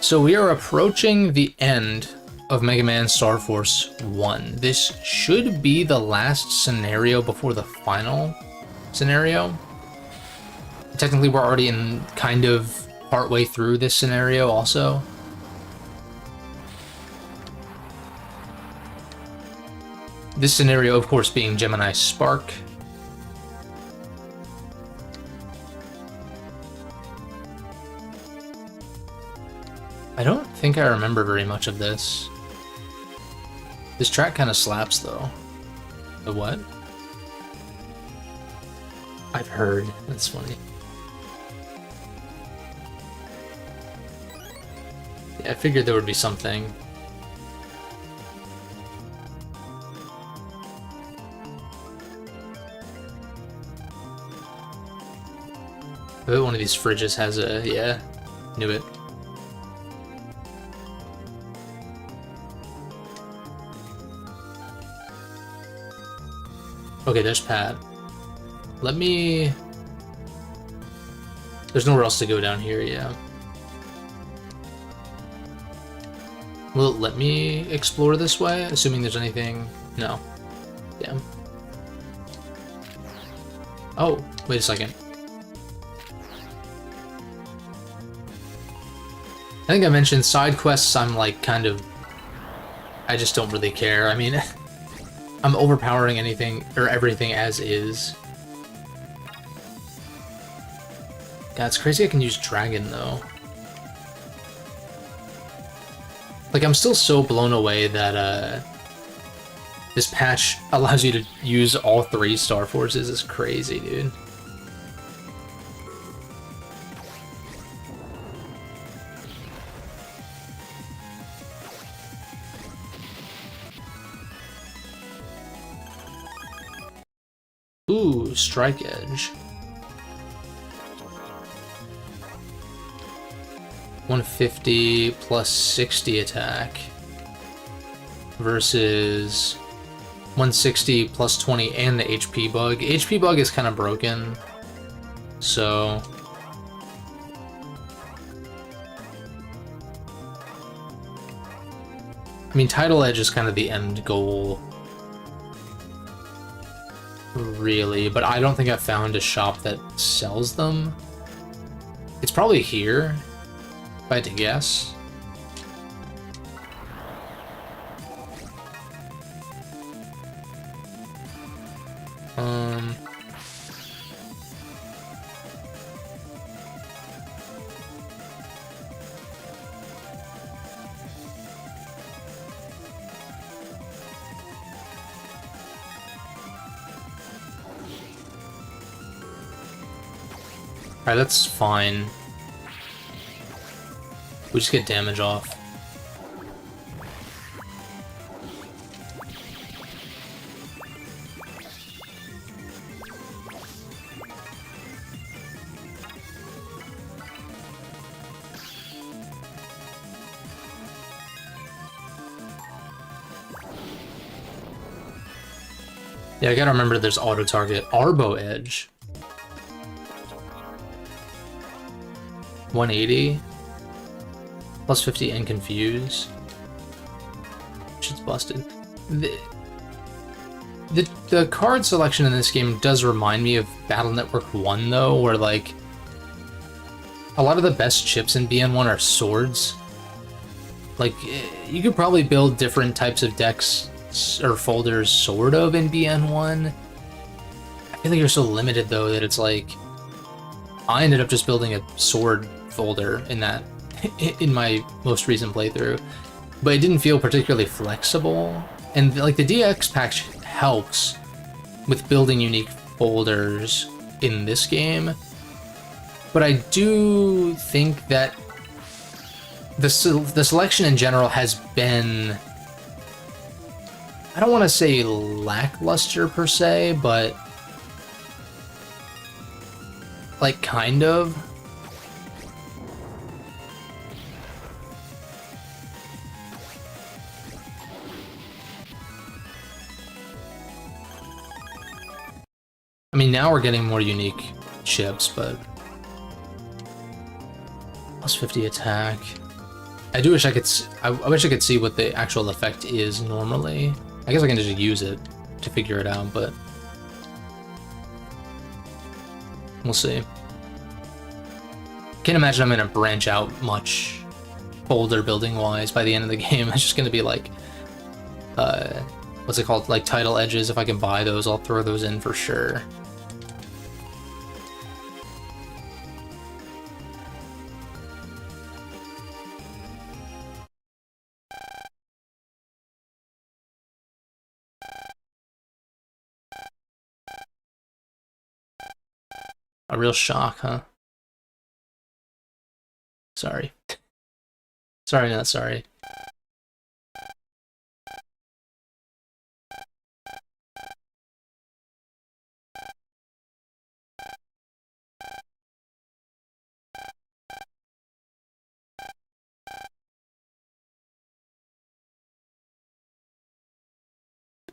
So we are approaching the end of Mega Man Star Force 1. This should be the last scenario before the final scenario. Technically, we're already in kind of partway through this scenario also. This scenario, of course, being Gemini Spark. I don't think I remember very much of this. This track kind of slaps, though. The what? I've heard. That's funny. Yeah, I figured there would be something. I bet one of these fridges has a... yeah, knew it. Okay, there's Pat. Let me... There's nowhere else to go down here, yeah. Will it let me explore this way? Assuming there's anything... No. Damn. Oh, wait a second. I think I mentioned side quests, I'm like kind of... I just don't really care. I mean... I'm overpowering anything or everything as is. God, it's crazy I can use Dragon though. Like, I'm still so blown away that this patch allows you to use all 3 Star Forces. It's crazy, dude. Ooh, Strike Edge. 150 plus 60 attack versus 160 plus 20 and the HP bug. HP bug is kind of broken, so... I mean, Tidal Edge is kind of the end goal, really, but I don't think I've found a shop that sells them. It's probably here, if I had to guess. Alright, that's fine. We just get damage off. Yeah, I gotta remember there's auto-target. Arbo Edge. 180. Plus 50 and Confuse. Shit's busted. The card selection in this game does remind me of Battle Network 1, though, where, like, a lot of the best chips in BN1 are swords. Like, you could probably build different types of decks or folders, sort of, in BN1. I feel like you're so limited, though, that it's like... I ended up just building a sword folder in that in my most recent playthrough, but it didn't feel particularly flexible. And like the DX patch helps with building unique folders in this game, but I do think that the selection in general has been, I don't want to say lackluster per se, but like kind of. I mean, now we're getting more unique chips, but... Plus 50 attack. I do wish I could. I wish I could see what the actual effect is normally. I guess I can just use it to figure it out, but we'll see. Can't imagine I'm gonna branch out much folder building wise by the end of the game. It's just gonna be like, what's it called? Like title edges. If I can buy those, I'll throw those in for sure. A real shock, huh? Sorry. Sorry, not sorry.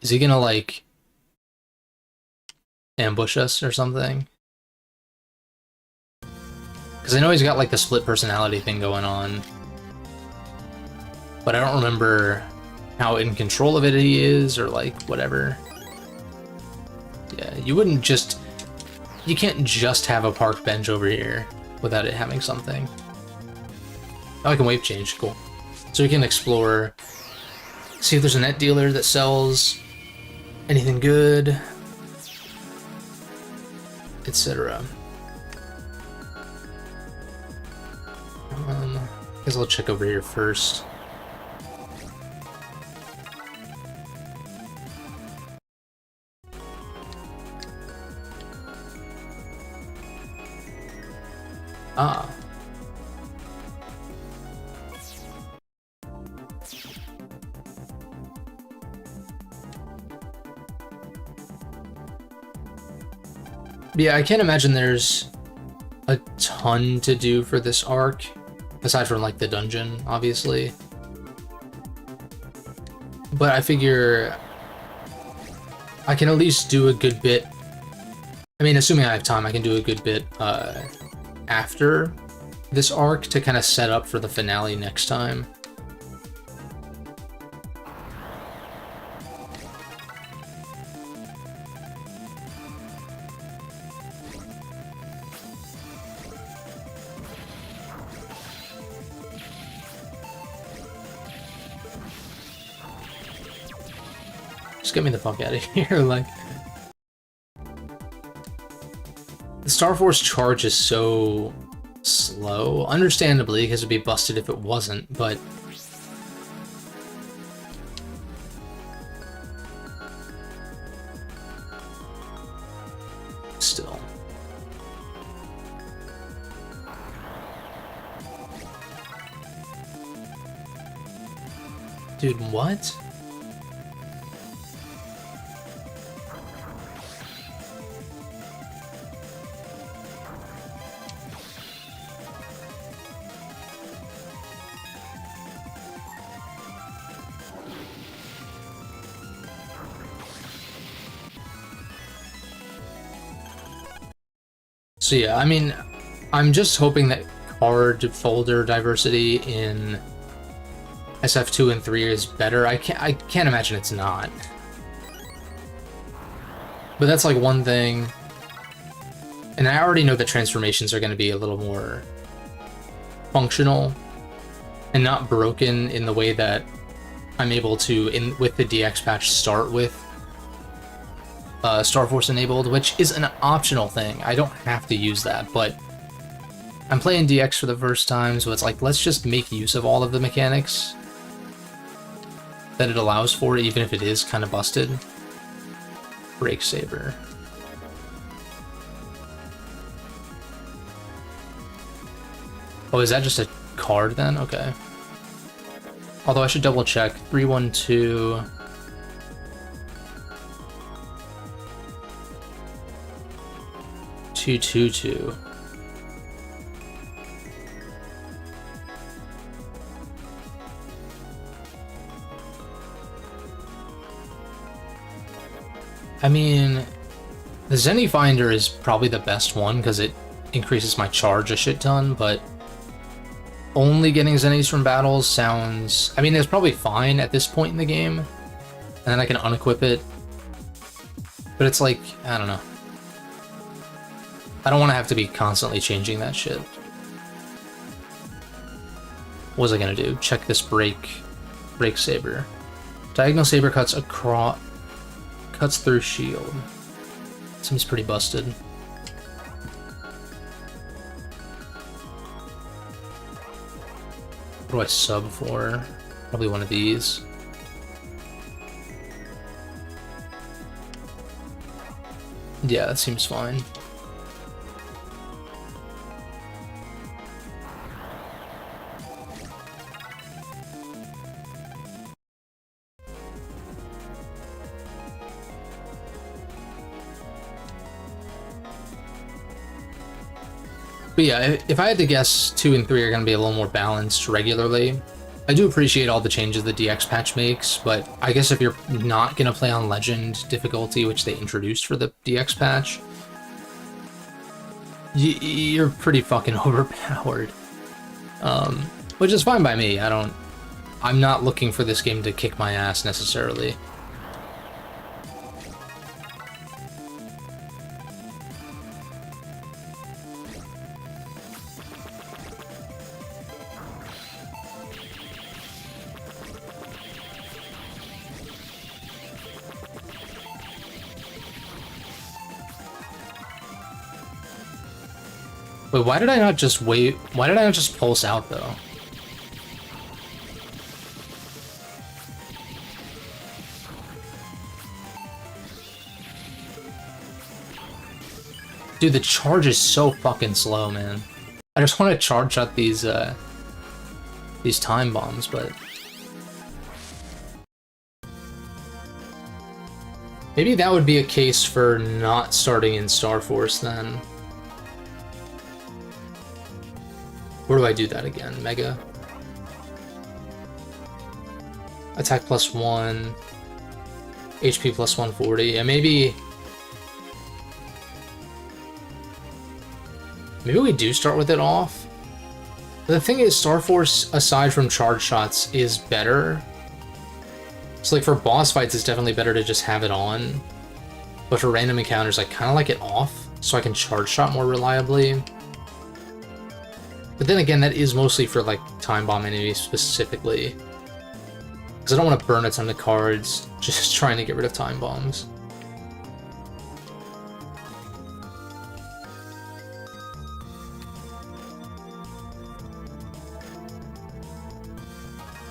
Is he gonna, like, ambush us or something? Because I know he's got, like, the split personality thing going on. But I don't remember how in control of it he is, or, like, whatever. Yeah, you wouldn't just... You can't just have a park bench over here without it having something. Oh, I can wave change, cool. So we can explore, see if there's a net dealer that sells anything good, etc. I guess I'll check over here first. Ah. Yeah, I can't imagine there's a ton to do for this arc, aside from, like, the dungeon, obviously. But I figure I can at least do a good bit. I mean, assuming I have time, I can do a good bit after this arc to kind of set up for the finale next time. Just get me the fuck out of here, like... The Star Force charge is so slow, understandably, because it'd be busted if it wasn't, but... Still. Dude, what? So yeah, I mean, I'm just hoping that card folder diversity in SF2 and 3 is better. I can't imagine it's not. But that's like one thing. And I already know that transformations are going to be a little more functional and not broken in the way that I'm able to, with the DX patch, start with Star Force enabled, which is an optional thing. I don't have to use that, but I'm playing DX for the first time, so it's like, let's just make use of all of the mechanics that it allows for, even if it is kind of busted. Break Saber. Oh, is that just a card then? Okay. Although I should double check. 312... 222. I mean, the Zenny Finder is probably the best one because it increases my charge a shit ton, but only getting Zennies from battles sounds... I mean, it's probably fine at this point in the game, and then I can unequip it. But it's like, I don't know. I don't want to have to be constantly changing that shit. What was I gonna do? Check this break saber. Diagonal saber cuts through shield. Seems pretty busted. What do I sub for? Probably one of these. Yeah, that seems fine. But yeah, if I had to guess, 2 and 3 are going to be a little more balanced regularly. I do appreciate all the changes the DX patch makes, but I guess if you're not going to play on Legend difficulty, which they introduced for the DX patch, you're pretty fucking overpowered. Which is fine by me. I'm not looking for this game to kick my ass necessarily. Wait, why did I not just wait? Why did I not just pulse out, though? Dude, the charge is so fucking slow, man. I just want to charge shot these time bombs, but... Maybe that would be a case for not starting in Star Force, then. Where do I do that again? Mega? Attack +1. HP +140. Yeah, maybe we do start with it off. The thing is, Star Force, aside from charge shots, is better. So like for boss fights, it's definitely better to just have it on. But for random encounters, I kind of like it off, so I can charge shot more reliably. But then again, that is mostly for, like, time bomb enemies specifically. Because I don't want to burn a ton of cards just trying to get rid of time bombs.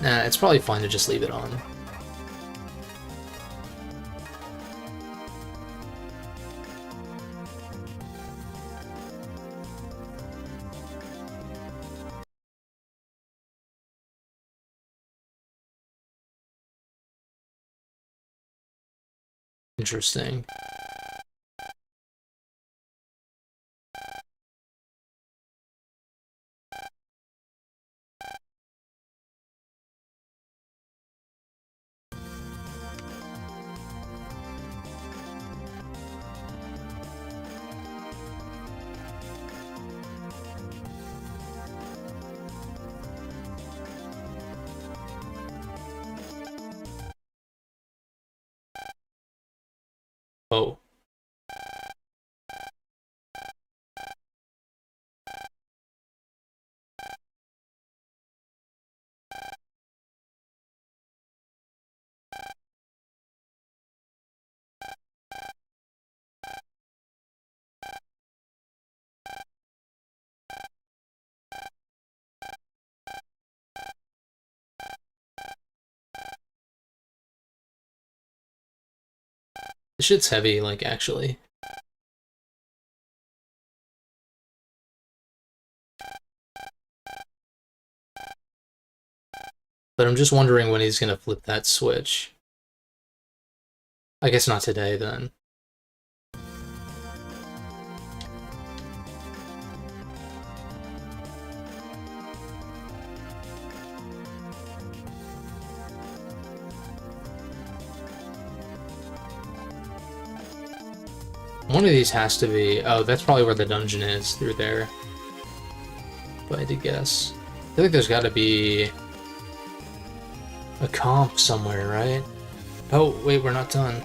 Nah, it's probably fine to just leave it on. Interesting. Oh. This shit's heavy, like, actually. But I'm just wondering when he's gonna flip that switch. I guess not today, then. One of these has to be... Oh, that's probably where the dungeon is, through there. If I had to guess. feel like there's got to be a comp somewhere, right? Oh, wait, we're not done.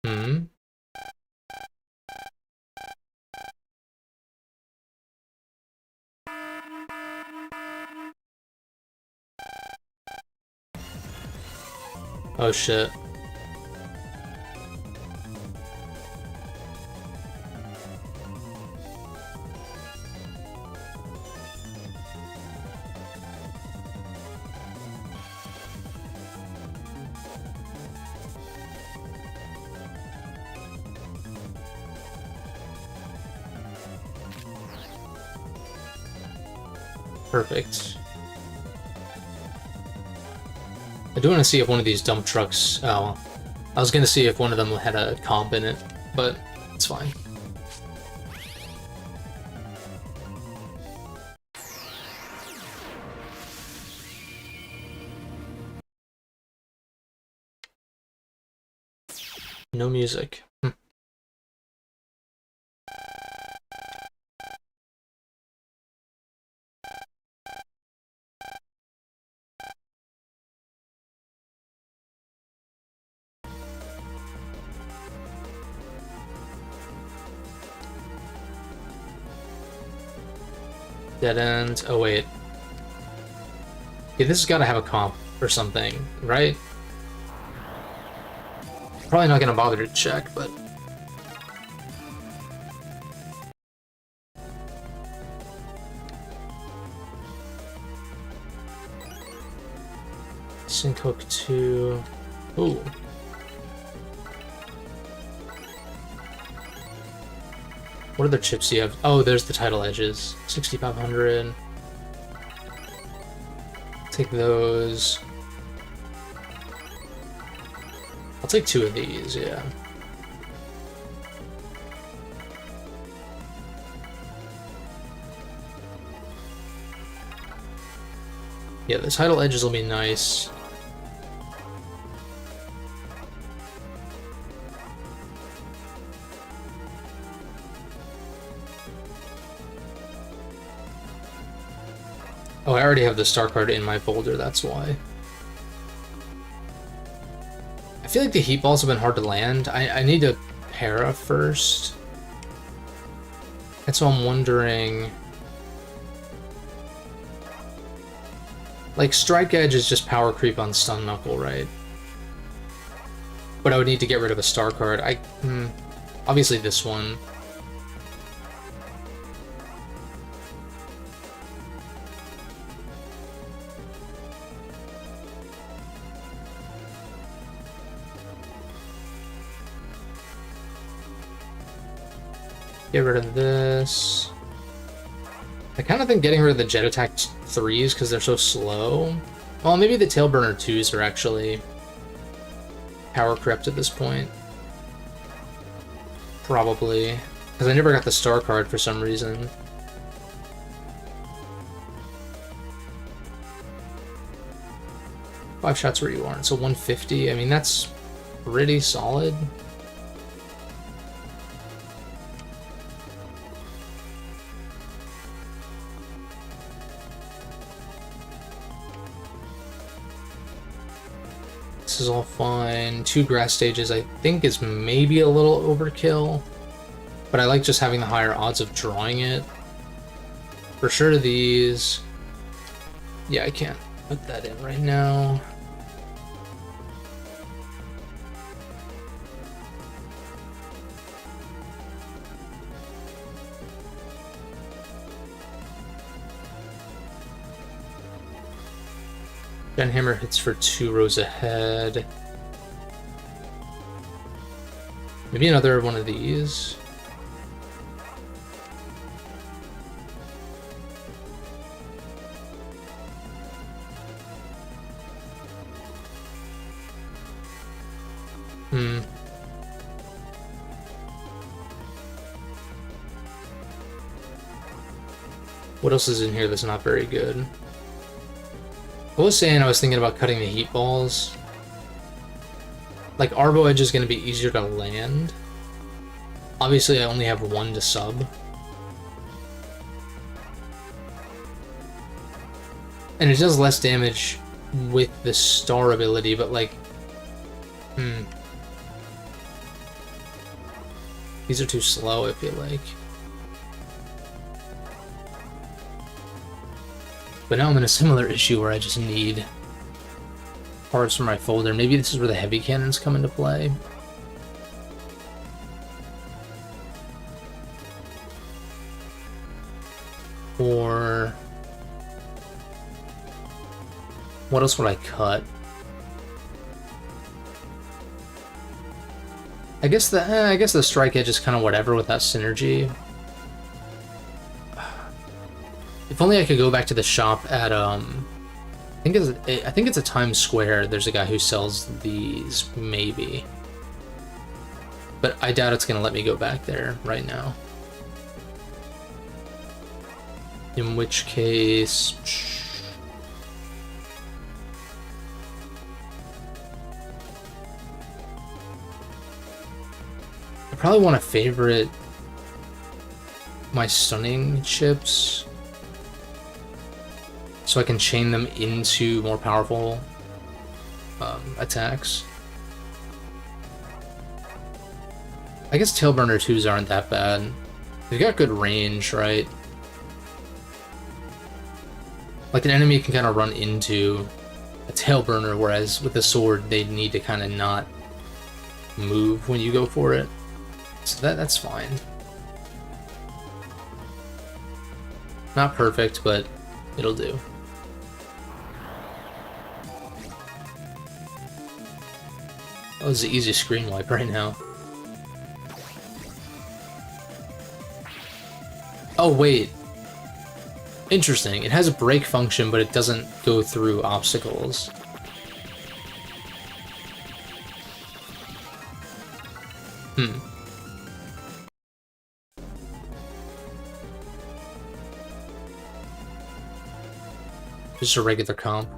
Hmm. Oh, shit. Perfect. I do want to see if one of these dump trucks... Oh, I was going to see if one of them had a comp in it, but it's fine. No music. Dead end. Oh, wait. Yeah, this has got to have a comp or something, right? Probably not going to bother to check, but... Sync hook 2. Ooh. What other chips do you have? Oh, there's the title edges. 6,500. Take those. I'll take 2 of these, yeah. Yeah, the title edges will be nice. Oh, I already have the star card in my folder, that's why. I feel like the heat balls have been hard to land. I need a para first. And so I'm wondering... Like, Strike Edge is just power creep on Stun Knuckle, right? But I would need to get rid of a star card. Obviously this one. Get rid of this. I kind of think getting rid of the Jet Attack 3s because they're so slow. Well, maybe the Tailburner 2s are actually power crept at this point. Probably. Because I never got the star card for some reason. Five shots where you aren't, so 150. I mean, that's pretty solid. This is all fine. 2 grass stages I think is maybe a little overkill, but I like just having the higher odds of drawing it. For sure these... Yeah, I can't put that in right now. Gunhammer hits for 2 rows ahead. Maybe another one of these. What else is in here that's not very good? I was saying I was thinking about cutting the heat balls. Like, Arbo Edge is going to be easier to land. Obviously, I only have one to sub. And it does less damage with the star ability, but like... These are too slow, I feel like. But now I'm in a similar issue where I just need parts for my folder. Maybe this is where the heavy cannons come into play. Or... what else would I cut? I guess the strike edge is kind of whatever with that synergy. If only I could go back to the shop at I think it's a Times Square. There's a guy who sells these, maybe. But I doubt it's gonna let me go back there right now. In which case, I probably want to favorite my stunning chips so I can chain them into more powerful attacks. I guess Tailburner 2s aren't that bad. They've got good range, right? Like, an enemy can kind of run into a Tailburner, whereas with the sword, they need to kind of not move when you go for it. So that's fine. Not perfect, but it'll do. That was the easiest screen wipe right now. Oh, wait. Interesting. It has a brake function, but it doesn't go through obstacles. Just a regular comp.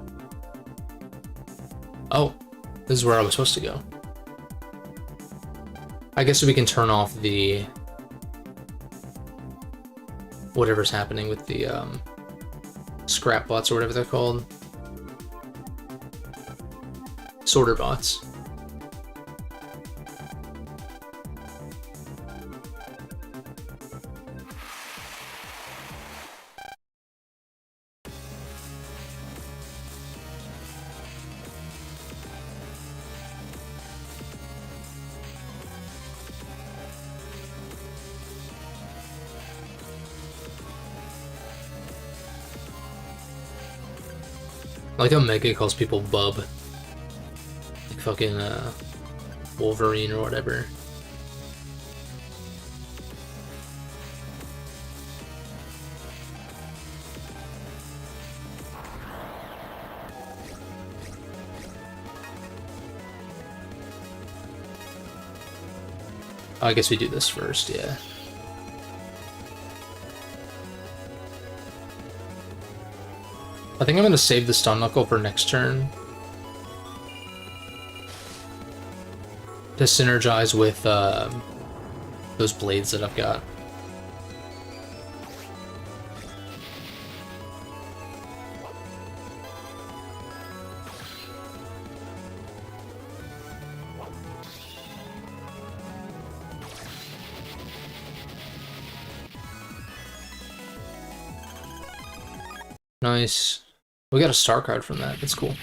Oh, this is where I was supposed to go. I guess we can turn off the... whatever's happening with the scrap bots or whatever they're called. Sorter bots. I like how Mega calls people bub. Like fucking Wolverine or whatever. Oh, I guess we do this first, yeah. I think I'm going to save the Stun Knuckle for next turn. To synergize with those blades that I've got. Nice. We got a star card from that. That's cool.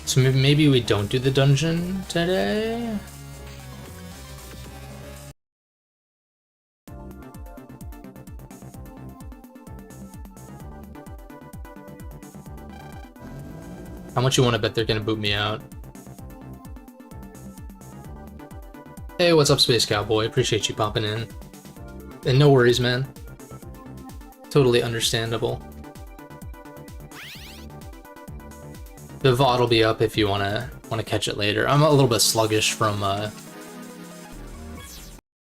So maybe we don't do the dungeon today? How much you want to bet they're gonna boot me out? Hey, what's up, Space Cowboy? Appreciate you popping in. And no worries, man. Totally understandable. The VOD will be up if you wanna catch it later. I'm a little bit sluggish from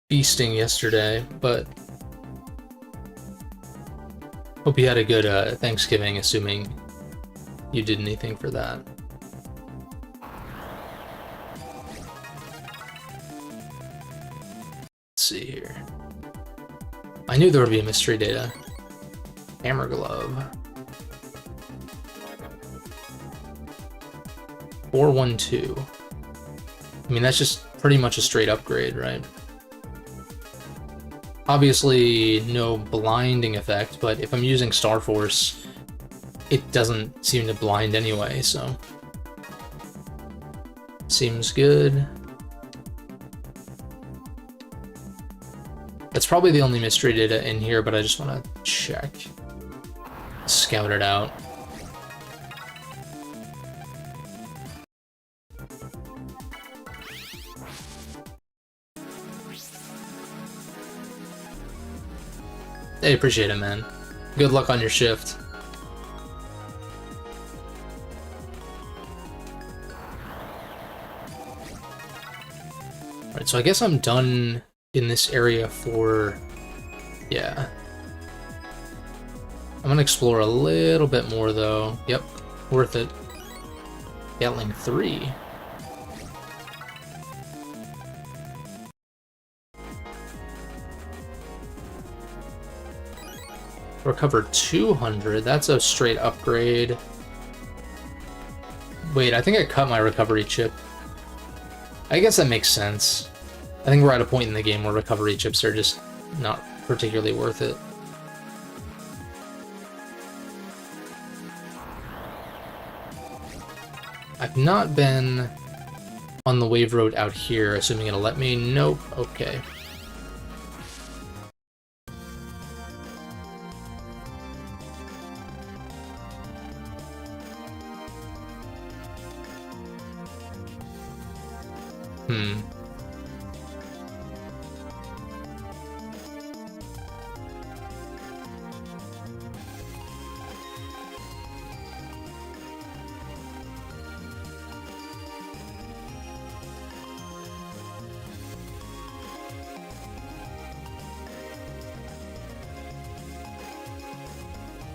feasting yesterday, but hope you had a good Thanksgiving, assuming you did anything for that. Let's see here. I knew there would be a mystery data. Hammer glove. 412. I mean, that's just pretty much a straight upgrade, right? Obviously, no blinding effect, but if I'm using Star Force, it doesn't seem to blind anyway, so... Seems good. That's probably the only mystery data in here, but I just want to check. Scout it out. Hey, appreciate it, man. Good luck on your shift. Alright, so I guess I'm done in this area for... yeah. I'm gonna explore a little bit more, though. Yep, worth it. Gatling 3. Recover 200, that's a straight upgrade. Wait, I think I cut my recovery chip. I guess that makes sense. I think we're at a point in the game where recovery chips are just not particularly worth it. I've not been on the wave road out here, assuming it'll let me. Nope, okay.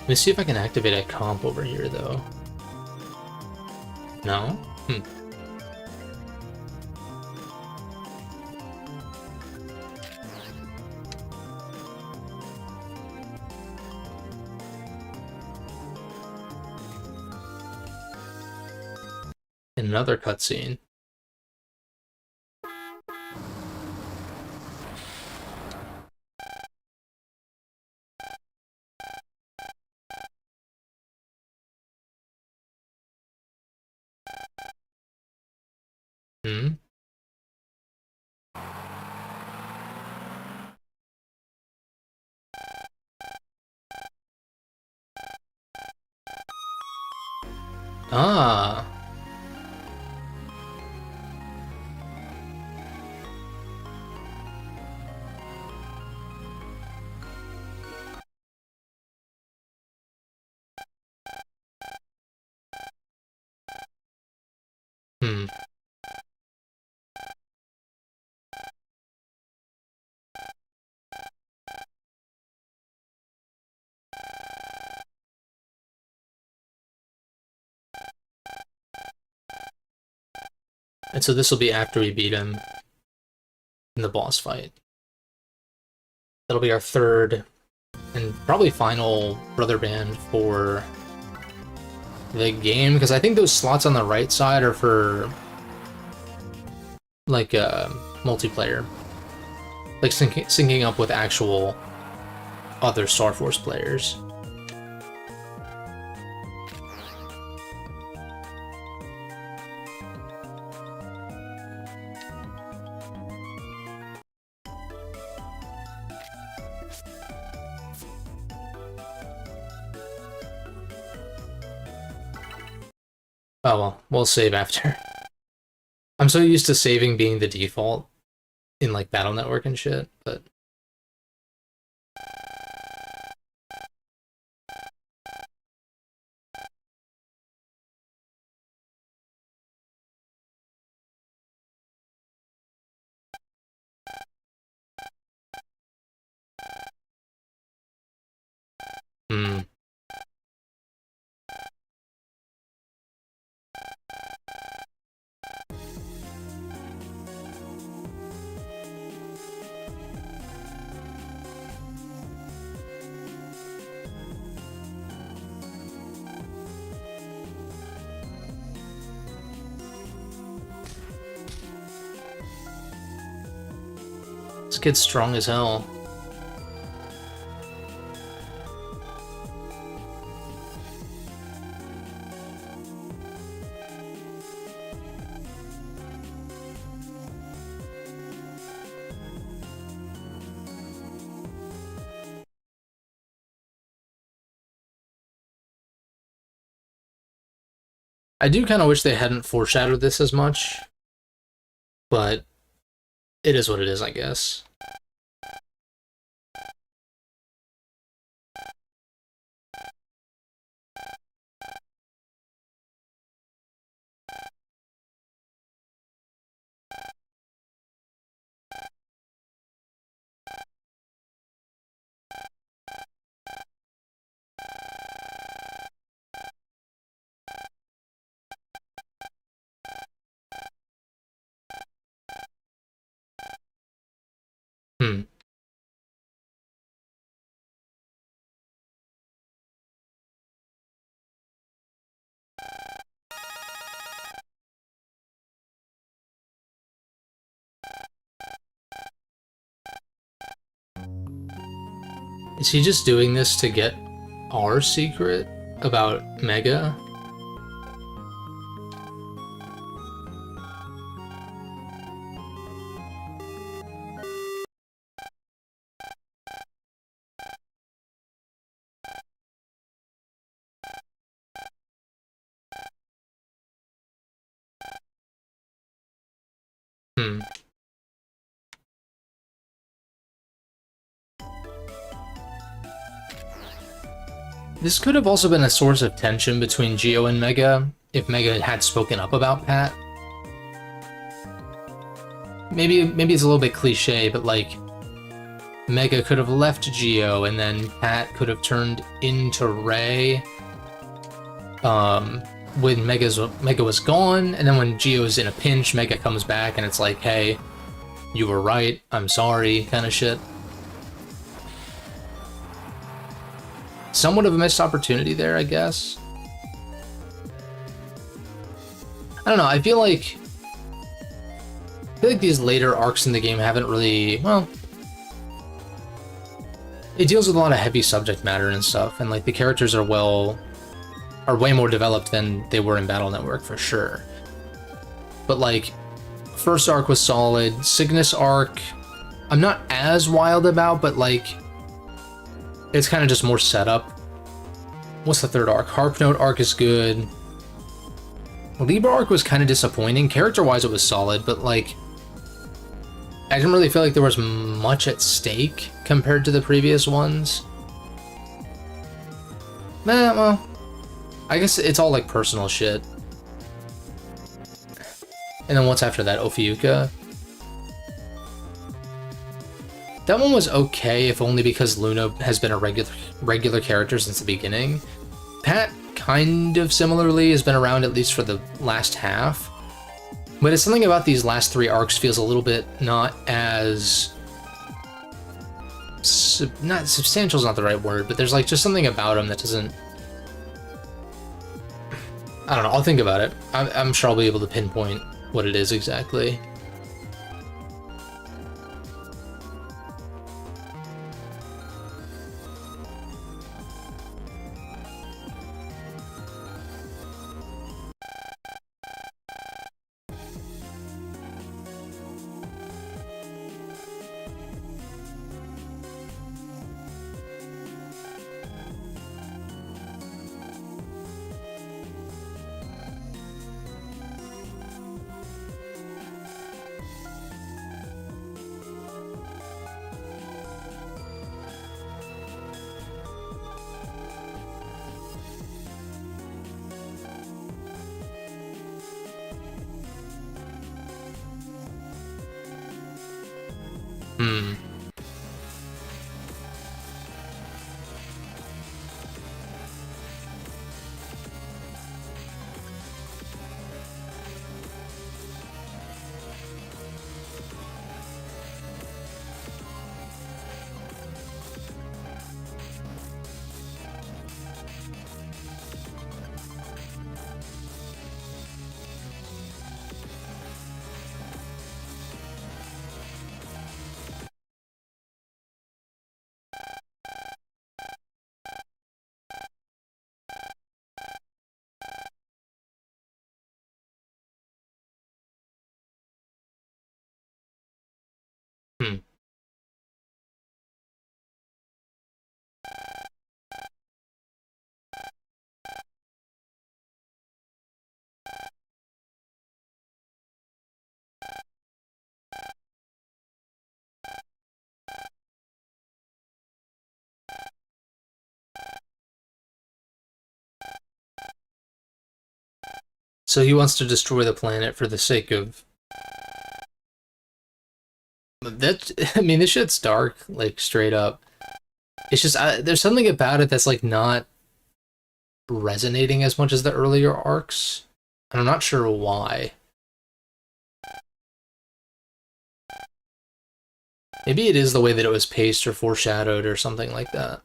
Let me see if I can activate a comp over here, though. No? Another cutscene. Ah. And so this will be after we beat him in the boss fight. That'll be our third and probably final brother band for the game, because I think those slots on the right side are for like multiplayer, like syncing up with actual other Star Force players. Oh well, we'll save after. I'm so used to saving being the default in like Battle Network and shit, but hmm. This kid's strong as hell. I do kind of wish they hadn't foreshadowed this as much, but it is what it is, I guess. Hmm. Is he just doing this to get our secret about Mega? Hmm. This could have also been a source of tension between Geo and Mega if Mega had spoken up about Pat. Maybe it's a little bit cliche, but like Mega could have left Geo and then Pat could have turned into Ray. When Mega was gone, and then when Geo's in a pinch, Mega comes back and it's like, hey, you were right, I'm sorry, kind of shit. Somewhat of a missed opportunity there, I guess. I don't know, I feel like these later arcs in the game haven't really, well, it deals with a lot of heavy subject matter and stuff, and like the characters are way more developed than they were in Battle Network for sure. But like, first arc was solid. Cygnus arc, I'm not as wild about, but like, it's kind of just more setup. What's the third arc? Harp Note arc is good. Libra arc was kind of disappointing. Character-wise, it was solid, but like, I didn't really feel like there was much at stake compared to the previous ones. Nah, well, I guess it's all like personal shit. And then what's after that? Ophiuka? That one was okay, if only because Luna has been a regular character since the beginning. Pat, kind of similarly, has been around at least for the last half. But it's something about these last three arcs feels a little bit not as... not substantial is not the right word, but there's like just something about them that doesn't... I don't know, I'll think about it. I'm sure I'll be able to pinpoint what it is exactly. Hmm. Hmm. So he wants to destroy the planet for the sake of that. I mean, this shit's dark, like straight up. It's just there's something about it that's like not resonating as much as the earlier arcs, and I'm not sure why. Maybe it is the way that it was paced or foreshadowed or something like that.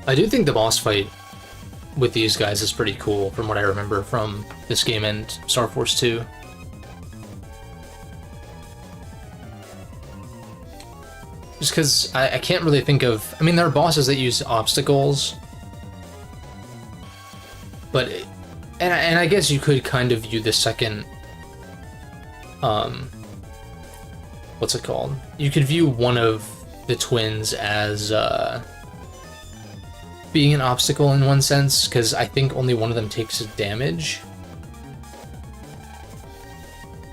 I do think the boss fight with these guys is pretty cool from what I remember from this game and Star Force 2. Just because I can't really think of... I mean, there are bosses that use obstacles, but... And I guess you could kind of view the second... what's it called? You could view one of the twins as... being an obstacle in one sense, because I think only one of them takes damage.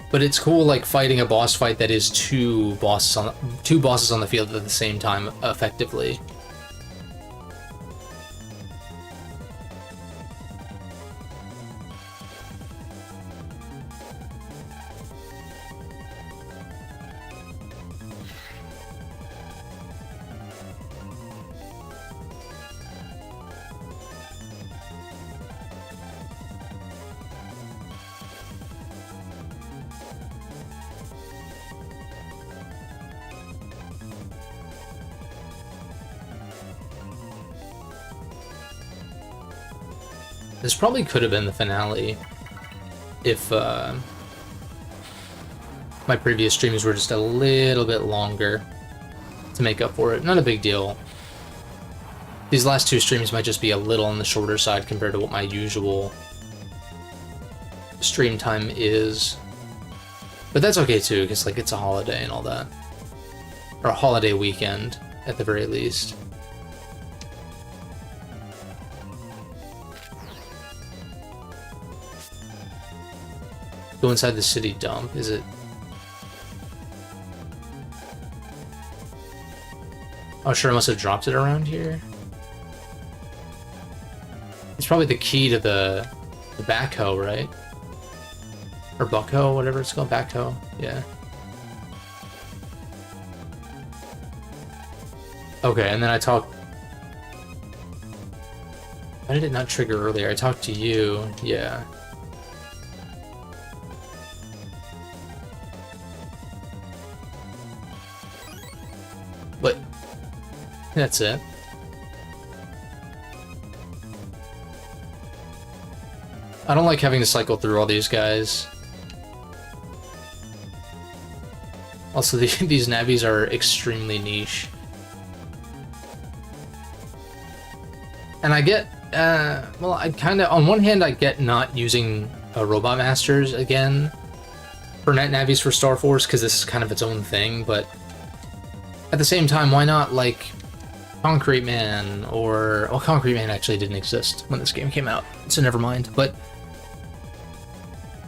But it's cool, like, fighting a boss fight that is two bosses on the field at the same time, effectively. This probably could have been the finale if my previous streams were just a little bit longer to make up for it. Not a big deal. These last two streams might just be a little on the shorter side compared to what my usual stream time is. But that's okay too, because like it's a holiday and all that. Or a holiday weekend, at the very least. Go inside the city dump, is it? Oh sure, I must have dropped it around here. It's probably the key to the backhoe, right? Or buckhoe, whatever it's called, backhoe, yeah. Okay, and then I talked... Why did it not trigger earlier? I talked to you, yeah. But that's it. I don't like having to cycle through all these guys. Also, these nabbies are extremely niche. And I get, well, I kind of, on one hand, I get not using Robot Masters again for Net Navis for Star Force, because this is kind of its own thing, but at the same time, why not, like, Concrete Man, or... Well, Concrete Man actually didn't exist when this game came out, so never mind, but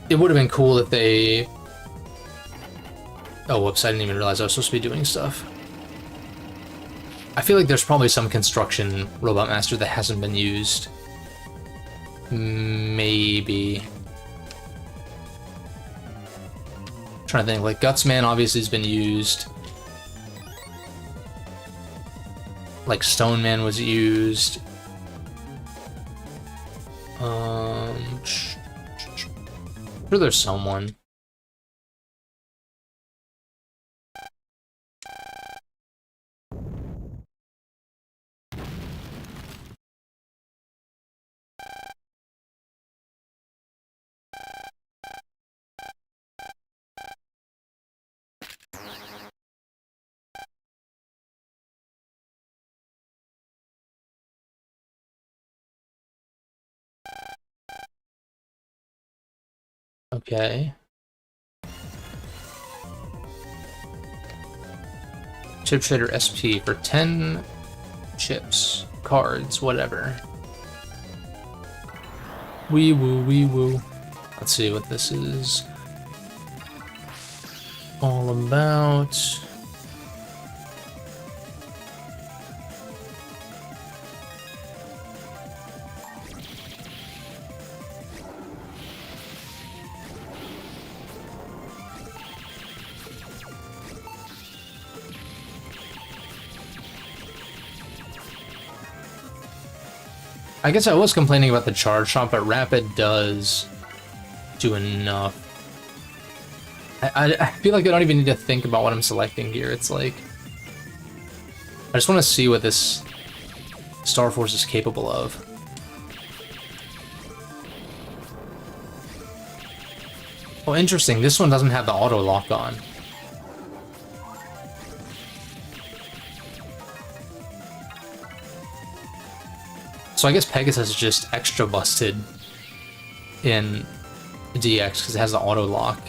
it would have been cool if they... Oh, whoops, I didn't even realize I was supposed to be doing stuff. I feel like there's probably some construction Robot Master that hasn't been used. Maybe. I'm trying to think, like, Gutsman obviously has been used. Like, Stone Man was used. Sure there's someone. Okay. Chip Trader SP for 10 chips, cards, whatever. Wee woo, wee woo. Let's see what this is all about. I guess I was complaining about the charge shot, but Rapid does do enough. I feel like I don't even need to think about what I'm selecting here. It's like... I just want to see what this Star Force is capable of. Oh, interesting. This one doesn't have the auto lock on. So I guess Pegasus is just extra busted in DX because it has the auto lock.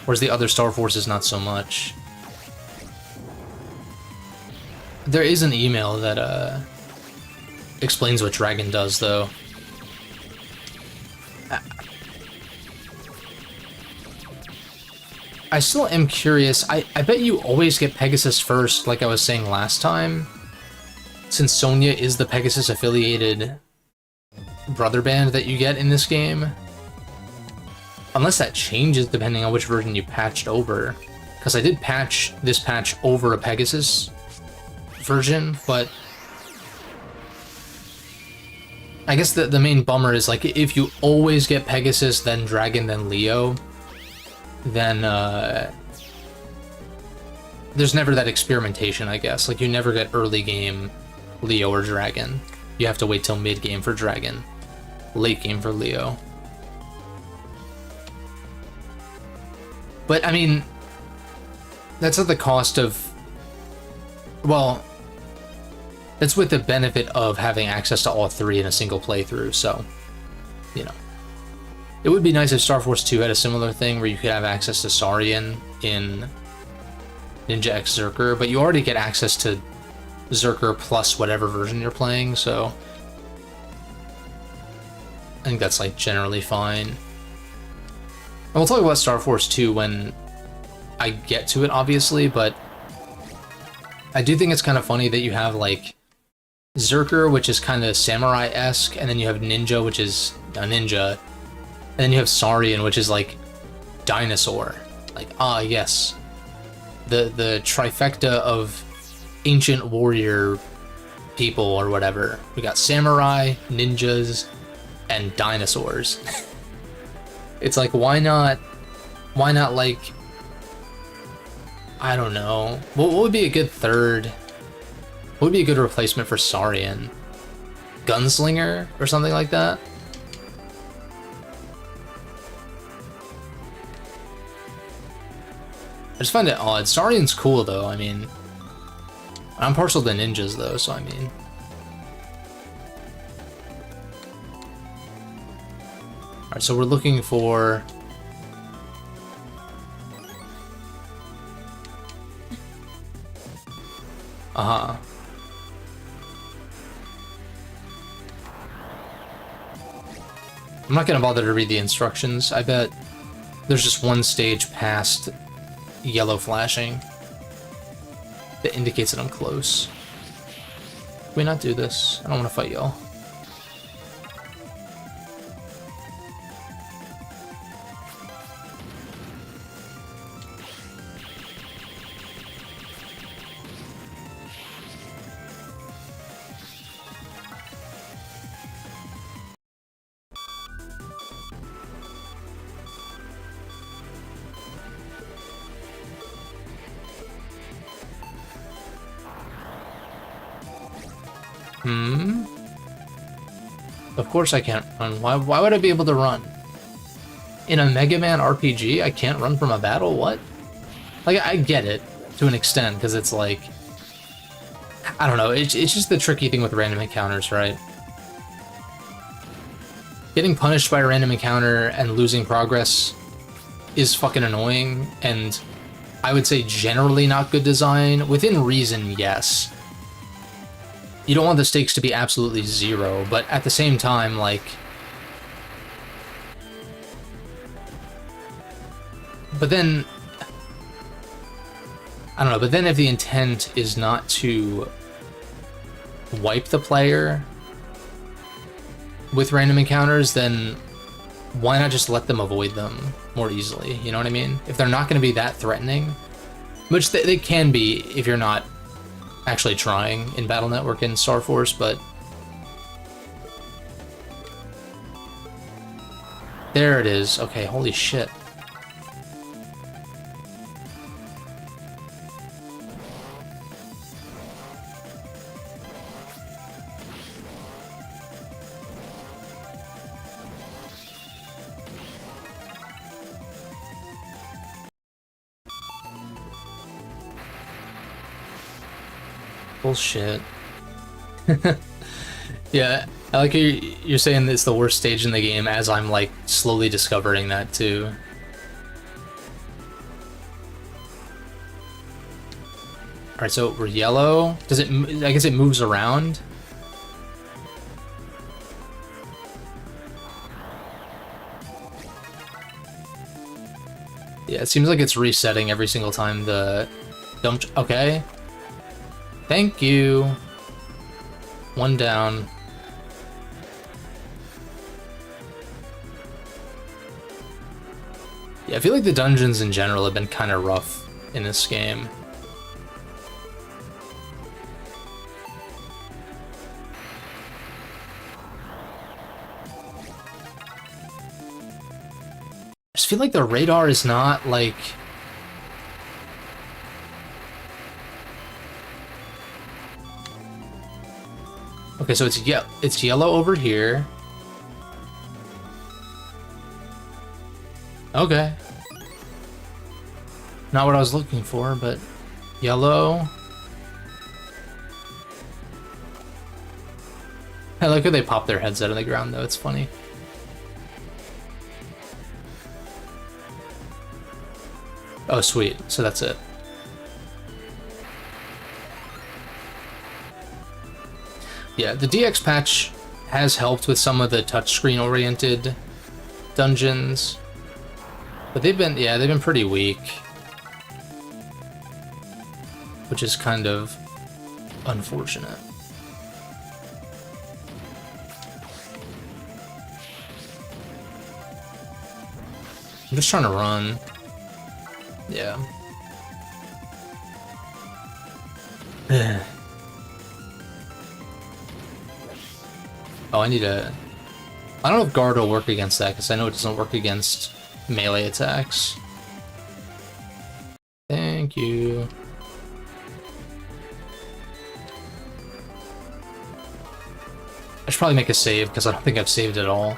Whereas the other Star Forces not so much. There is an email that explains what Dragon does, though. I still am curious. I bet you always get Pegasus first, like I was saying last time. Since Sonya is the Pegasus-affiliated brother band that you get in this game. Unless that changes depending on which version you patched over. Because I did patch this patch over a Pegasus version, but... I guess the main bummer is, like, if you always get Pegasus, then Dragon, then Leo, then, there's never that experimentation, I guess. Like, you never get early game Leo or Dragon. You have to wait till mid game for Dragon, late game for Leo. But I mean, that's at the cost of, well, that's with the benefit of having access to all three in a single playthrough, so, you know. It would be nice if Star Force 2 had a similar thing where you could have access to Saurian in Ninja X Zerker, but you already get access to Zerker plus whatever version you're playing, so I think that's, like, generally fine. And we'll talk about Star Force 2 when I get to it, obviously, but I do think it's kind of funny that you have, like, Zerker, which is kind of samurai-esque, and then you have Ninja, which is a ninja, and then you have Saurian, which is, like, dinosaur. Like, ah, yes. The trifecta of ancient warrior people or whatever. We got samurai, ninjas, and dinosaurs. It's like, why not, like, I don't know. What would be a good third? What would be a good replacement for Saurian? Gunslinger or something like that? I just find it odd. Saurian's cool, though. I mean, I'm partial to ninjas, though, so I mean, Alright, so we're looking for... Uh-huh. I'm not gonna bother to read the instructions. I bet there's just one stage past yellow flashing that indicates that I'm close. Can we not do this? I don't want to fight y'all. Of course I can't run. Why would I be able to run? In a Mega Man RPG, I can't run from a battle? What? Like, I get it, to an extent, because it's like... I don't know, it's just the tricky thing with random encounters, right? Getting punished by a random encounter and losing progress is fucking annoying, and I would say generally not good design. Within reason, yes. You don't want the stakes to be absolutely zero, but at the same time, like... But then... I don't know, but then if the intent is not to wipe the player with random encounters, then why not just let them avoid them more easily, you know what I mean? If they're not going to be that threatening, which they can be if you're not actually trying in Battle Network and Star Force, but... There it is. Okay, holy shit. Bullshit. Yeah, I like you're saying it's the worst stage in the game as I'm like slowly discovering that too. Alright, so we're yellow. Does it, I guess it moves around? Yeah, it seems like it's resetting every single time the dump... Okay. Thank you. One down. Yeah, I feel like the dungeons in general have been kind of rough in this game. I just feel like the radar is not like... Okay, so it's yellow over here. Okay. Not what I was looking for, but yellow. I like how they pop their heads out of the ground, though. It's funny. Oh, sweet. So that's it. Yeah, the DX patch has helped with some of the touchscreen-oriented dungeons, but they've been pretty weak, which is kind of unfortunate. I'm just trying to run. Yeah. Oh, I need a... I don't know if guard will work against that, because I know it doesn't work against melee attacks. Thank you. I should probably make a save, because I don't think I've saved at all.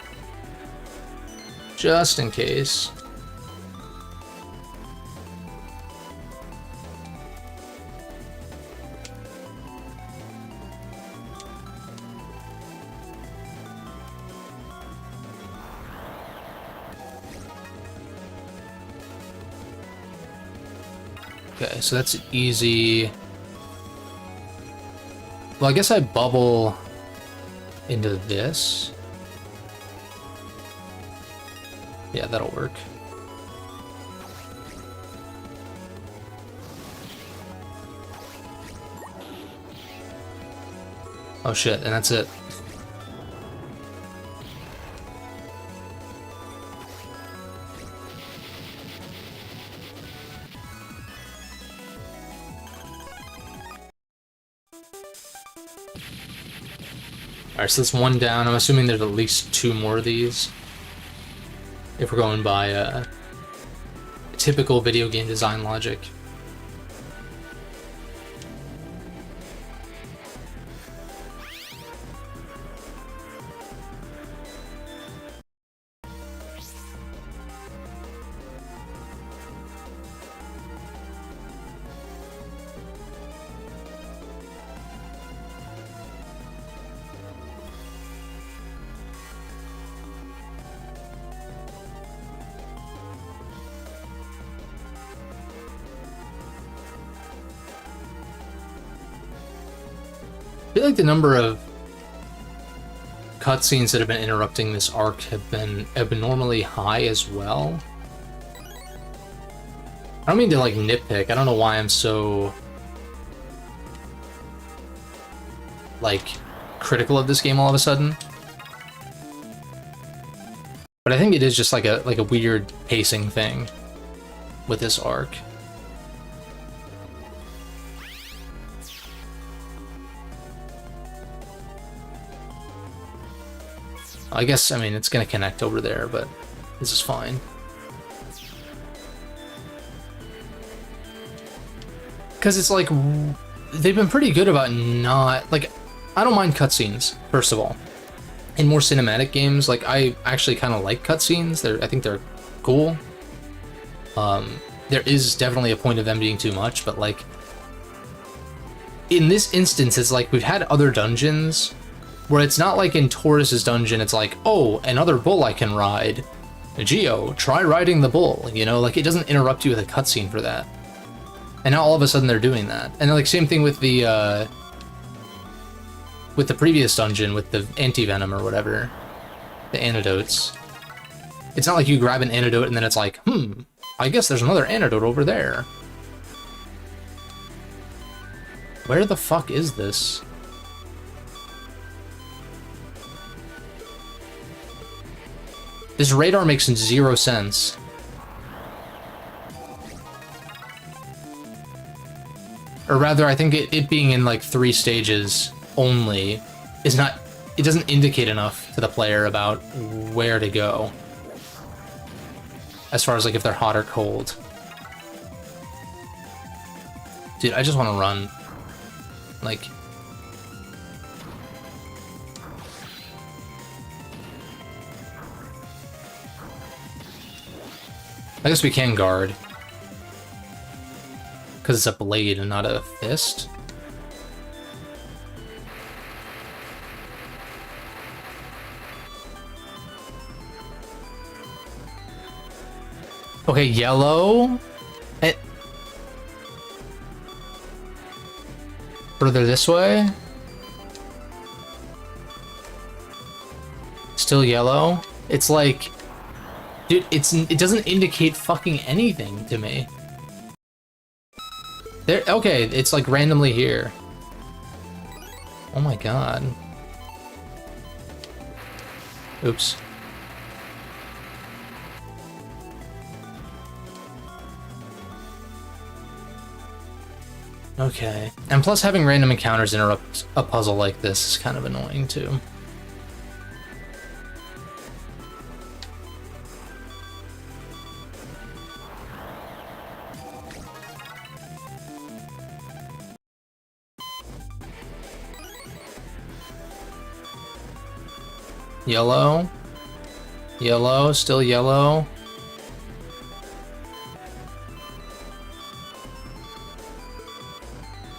Just in case. Okay, so that's easy. Well, I guess I bubble into this. Yeah, that'll work. Oh shit, and that's it. Alright, so that's one down. I'm assuming there's at least 2 more of these. If we're going by typical video game design logic. I feel like the number of cutscenes that have been interrupting this arc have been abnormally high as well. I don't mean to like nitpick, I don't know why I'm so like critical of this game all of a sudden. But I think it is just like a weird pacing thing with this arc. I guess, I mean, it's gonna connect over there, but this is fine. Because it's like, they've been pretty good about not, like, I don't mind cutscenes, first of all. In more cinematic games, like, I actually kind of like cutscenes. I think they're cool. There is definitely a point of them being too much, but like, in this instance, it's like, we've had other dungeons where it's not like in Taurus's dungeon, it's like, oh, another bull I can ride. Geo, try riding the bull, you know? Like, it doesn't interrupt you with a cutscene for that. And now all of a sudden they're doing that. And like, same thing with the previous dungeon, with the anti-venom or whatever. The antidotes. It's not like you grab an antidote and then it's like, I guess there's another antidote over there. Where the fuck is this? This radar makes 0 sense. Or rather, I think it being in like 3 stages only is not, it doesn't indicate enough to the player about where to go. As far as like if they're hot or cold. Dude, I just want to run. Like, I guess we can guard. Because it's a blade and not a fist. Okay, yellow. Further this way. Still yellow. It's like, dude, it doesn't indicate fucking anything to me. There, okay, it's like randomly here. Oh my god. Oops. Okay. And plus having random encounters interrupt a puzzle like this is kind of annoying too. Yellow. Yellow, still yellow.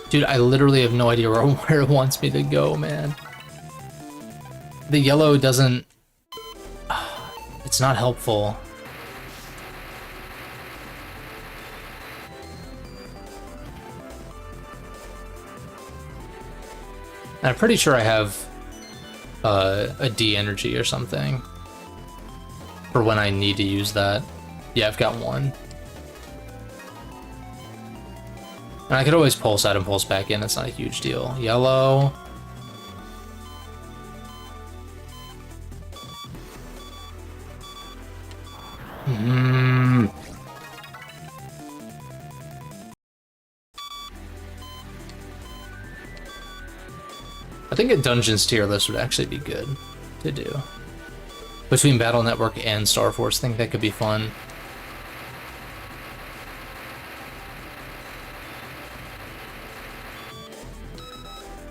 Dude, I literally have no idea where it wants me to go, man. The yellow doesn't... It's not helpful. And I'm pretty sure I have a D energy or something for when I need to use that. Yeah, I've got one. And I could always pulse out and pulse back in, it's not a huge deal. Yellow. I think a Dungeons tier list would actually be good to do. Between Battle Network and Star Force, I think that could be fun.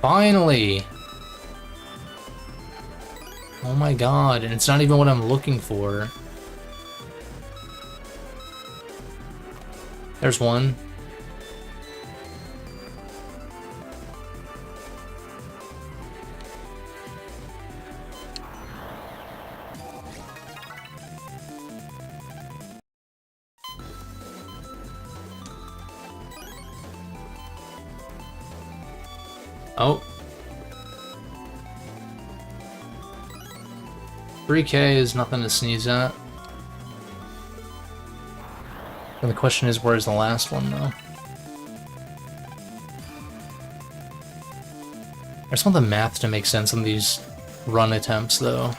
Finally! Oh my god, and it's not even what I'm looking for. There's one. Oh. 3K is nothing to sneeze at. And the question is, where's the last one, though? I just want the math to make sense on these run attempts, though.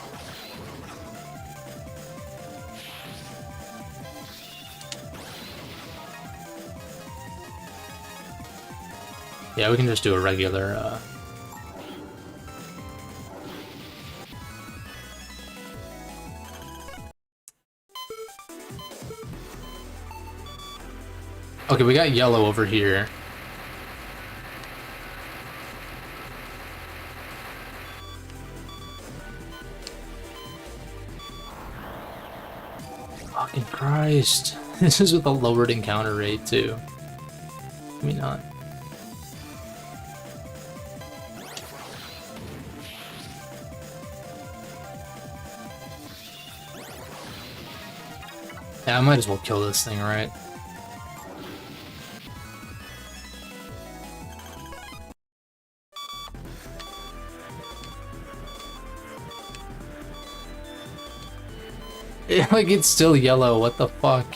Yeah, we can just do a regular, Okay, we got yellow over here. Fucking Christ. This is with a lowered encounter rate, too. Maybe not. Yeah, I might as well kill this thing, right? Like, it's still yellow, what the fuck?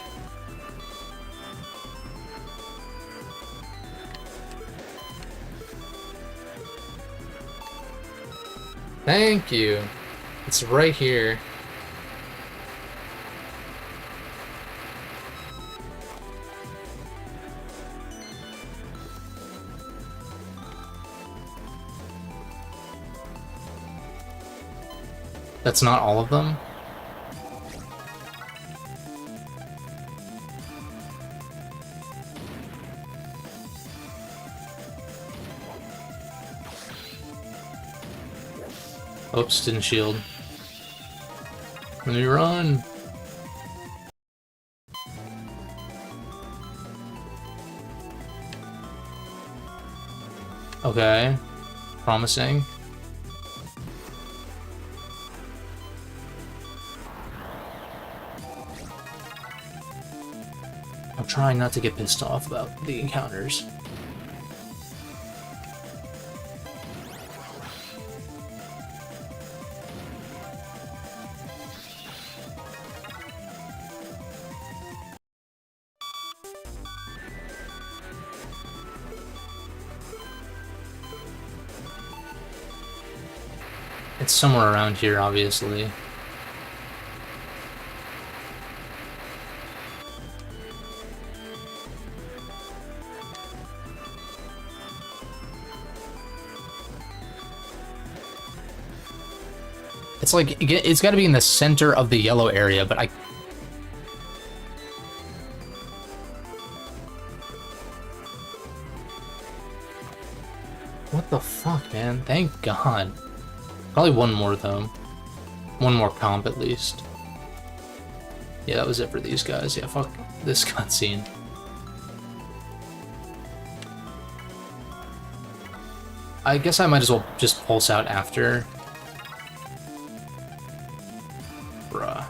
Thank you. It's right here. That's not all of them? Oops, didn't shield. Let me run! Okay. Promising. I'm trying not to get pissed off about the encounters. It's somewhere around here, obviously. It's like, it's gotta be in the center of the yellow area, but I... What the fuck, man? Thank God. Probably one more, though. One more comp, at least. Yeah, that was it for these guys. Yeah, fuck this cutscene. I guess I might as well just pulse out after. Bruh.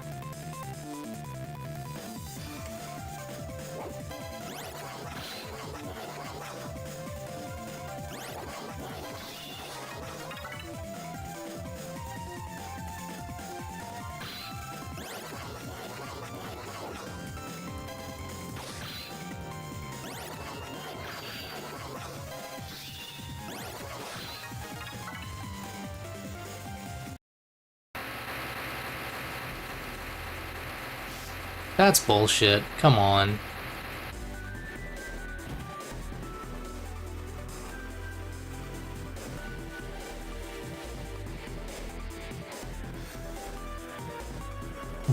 That's bullshit. Come on.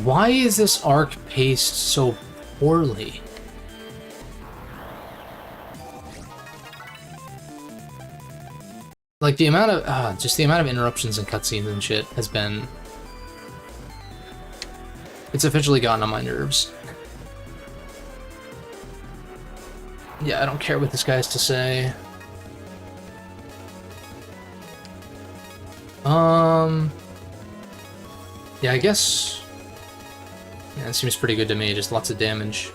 Why is this arc paced so poorly? Like, the amount of, just the amount of interruptions and cutscenes and shit has been... It's officially gotten on my nerves. Yeah, I don't care what this guy has to say. Yeah, I guess... Yeah, it seems pretty good to me, just lots of damage.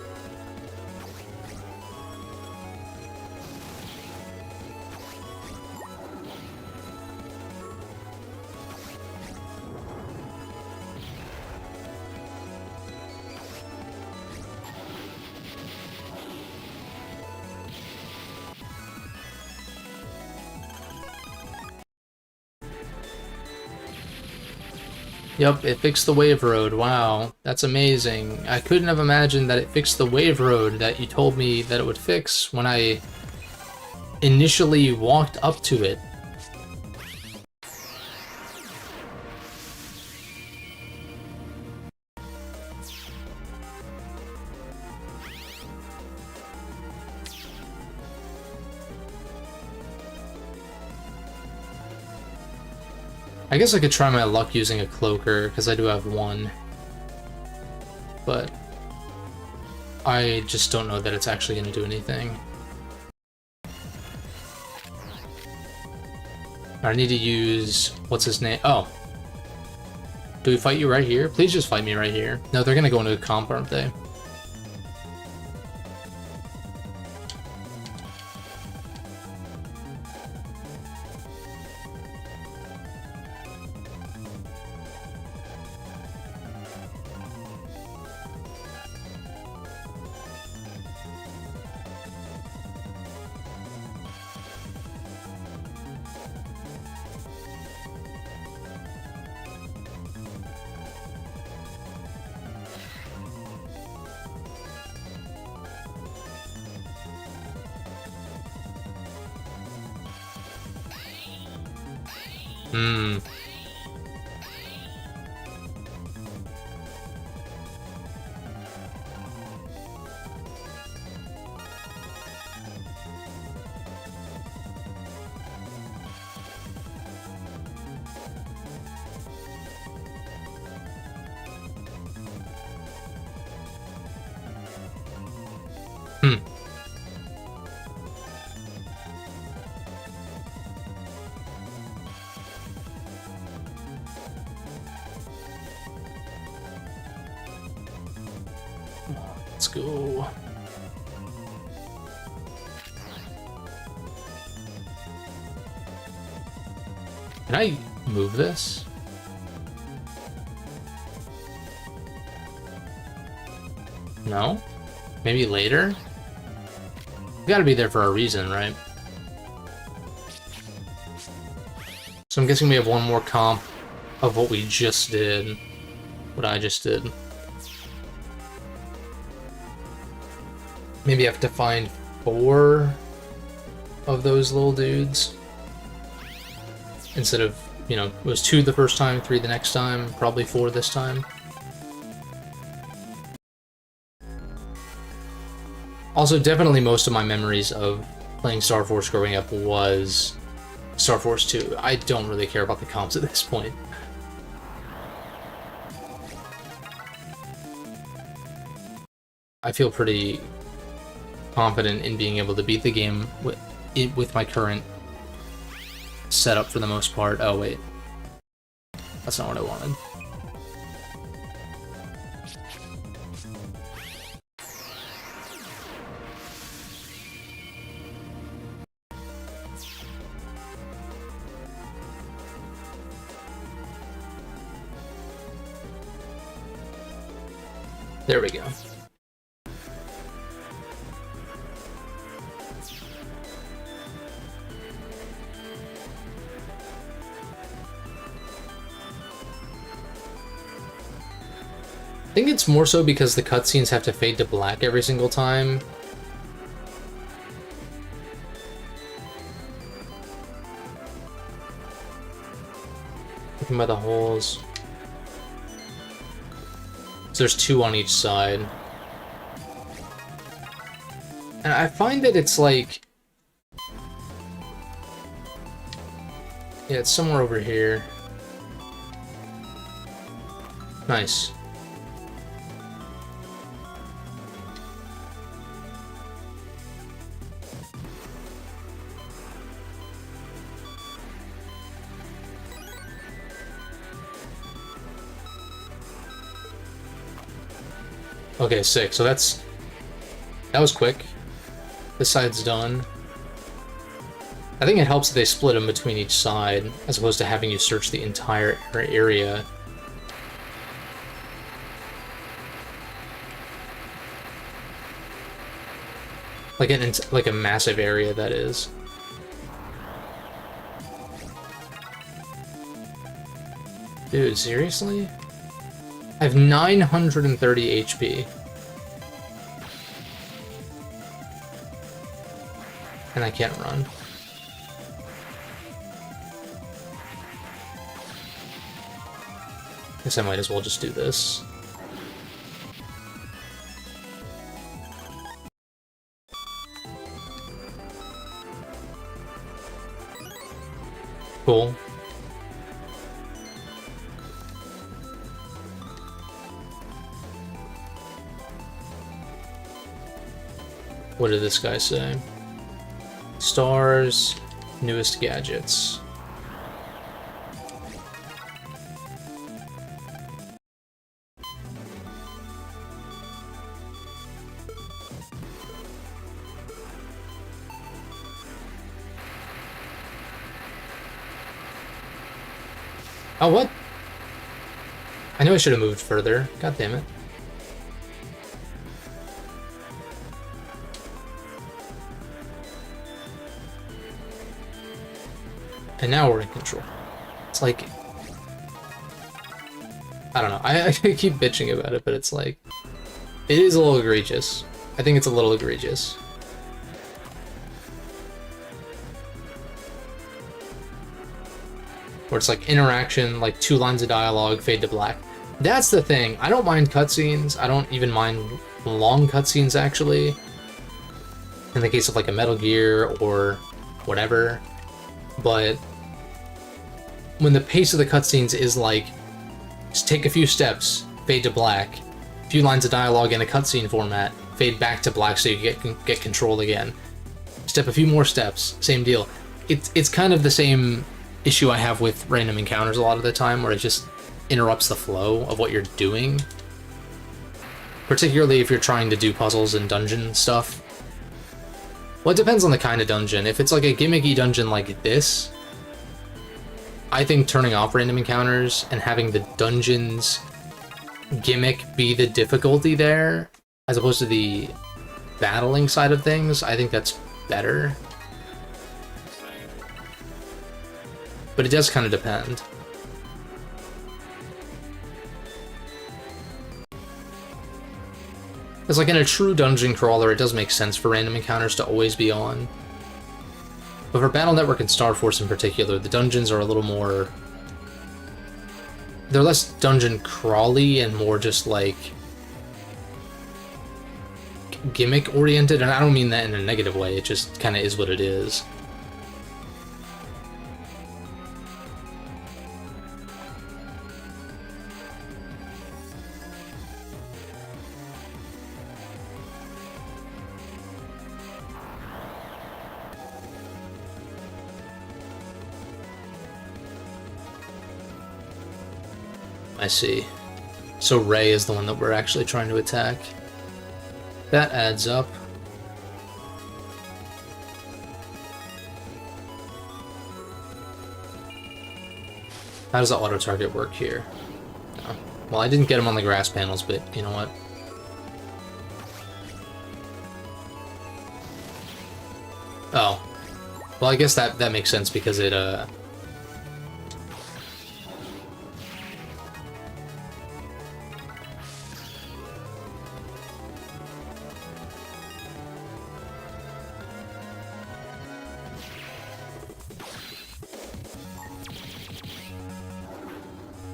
Yep, it fixed the wave road. Wow, that's amazing. I couldn't have imagined that it fixed the wave road that you told me that it would fix when I initially walked up to it. I guess I could try my luck using a cloaker, because I do have one. But I just don't know that it's actually going to do anything. I need to use... what's his name? Oh. Do we fight you right here? Please just fight me right here. No, they're going to go into a comp, aren't they? Hmm. Hmm. Let's go. Can I move this? No? Maybe later? You gotta be there for a reason, right? So I'm guessing we have one more comp of what we just did. What I just did. Maybe I have to find 4 of those little dudes. Instead of, you know, it was 2 the first time, 3 the next time, probably 4 this time. Also, definitely most of my memories of playing Star Force growing up was Star Force 2. I don't really care about the comps at this point. I feel pretty confident in being able to beat the game with my current setup for the most part. Oh, wait. That's not what I wanted. There we go. I think it's more so because the cutscenes have to fade to black every single time. Looking by the holes. So there's 2 on each side. And I find that it's like... Yeah, it's somewhere over here. Nice. Okay, sick. So that was quick. This side's done. I think it helps that they split them between each side, as opposed to having you search the entire area. Like a massive area, that is. Dude, seriously? I have 930 HP. And I can't run. Guess I might as well just do this. Cool. What did this guy say? Stars, newest gadgets. Oh, what? I knew I should have moved further. God damn it. And now we're in control. It's like... I don't know. I keep bitching about it, but it's like... It is a little egregious. I think it's a little egregious. Where it's like interaction, like 2 lines of dialogue, fade to black. That's the thing. I don't mind cutscenes. I don't even mind long cutscenes, actually. In the case of like a Metal Gear or whatever. But when the pace of the cutscenes is like, just take a few steps, fade to black, a few lines of dialogue in a cutscene format, fade back to black so you get control again. Step a few more steps, same deal. It's kind of the same issue I have with random encounters a lot of the time, where it just interrupts the flow of what you're doing. Particularly if you're trying to do puzzles and dungeon stuff. Well, it depends on the kind of dungeon. If it's like a gimmicky dungeon like this, I think turning off random encounters and having the dungeon's gimmick be the difficulty there, as opposed to the battling side of things, I think that's better. But it does kind of depend. Because like in a true dungeon crawler, it does make sense for random encounters to always be on. But for Battle Network and Star Force in particular, the dungeons are a little more... They're less dungeon crawly and more just like... gimmick oriented, and I don't mean that in a negative way, it just kind of is what it is. I see. So Ray is the one that we're actually trying to attack. That adds up. How does the auto-target work here? Oh. Well, I didn't get him on the grass panels, but you know what? Oh. Well, I guess that makes sense because it,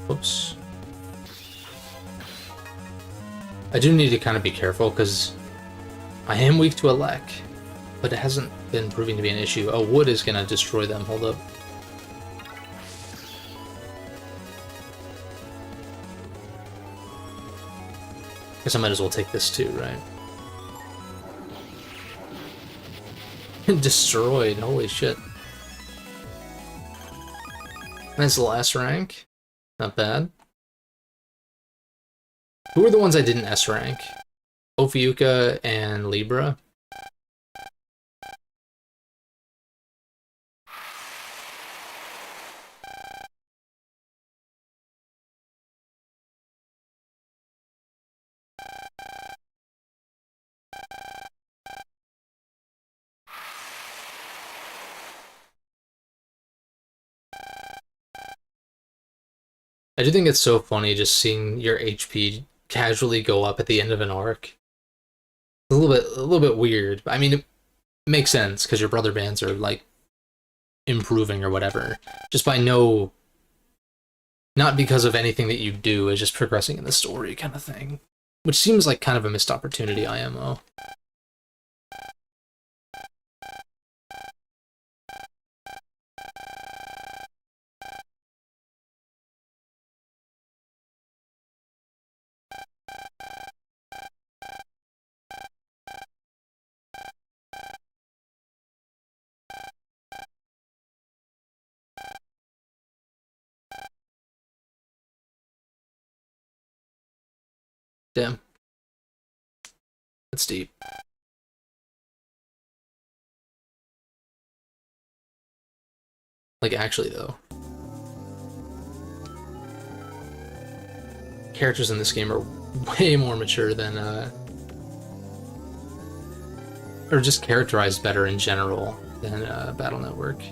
Whoops. I do need to kind of be careful, because I am weak to Elec, but it hasn't been proving to be an issue. Oh, wood is gonna destroy them. Hold up. Guess I might as well take this too, right? Destroyed, holy shit. Nice last rank. Not bad. Who were the ones I didn't S rank? Ophiuka and Libra. I do think it's so funny just seeing your HP casually go up at the end of an arc. It's a little bit weird. I mean, it makes sense because your brother bands are like improving or whatever. Just by not because of anything that you do, it's just progressing in the story kind of thing. Which seems like kind of a missed opportunity, IMO. Damn. That's deep. Like, actually, though. Characters in this game are way more mature than, or just characterized better in general than, Battle Network.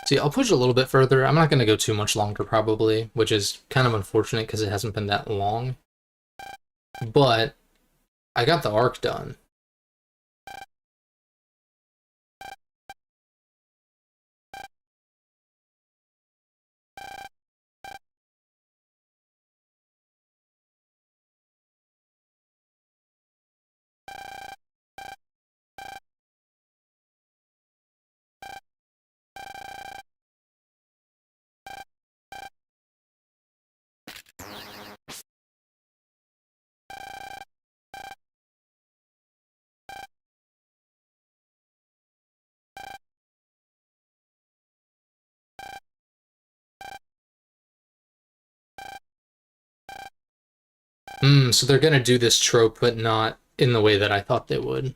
See, I'll push a little bit further. I'm not going to go too much longer, probably, which is kind of unfortunate because it hasn't been that long. But I got the arc done. So they're going to do this trope, but not in the way that I thought they would.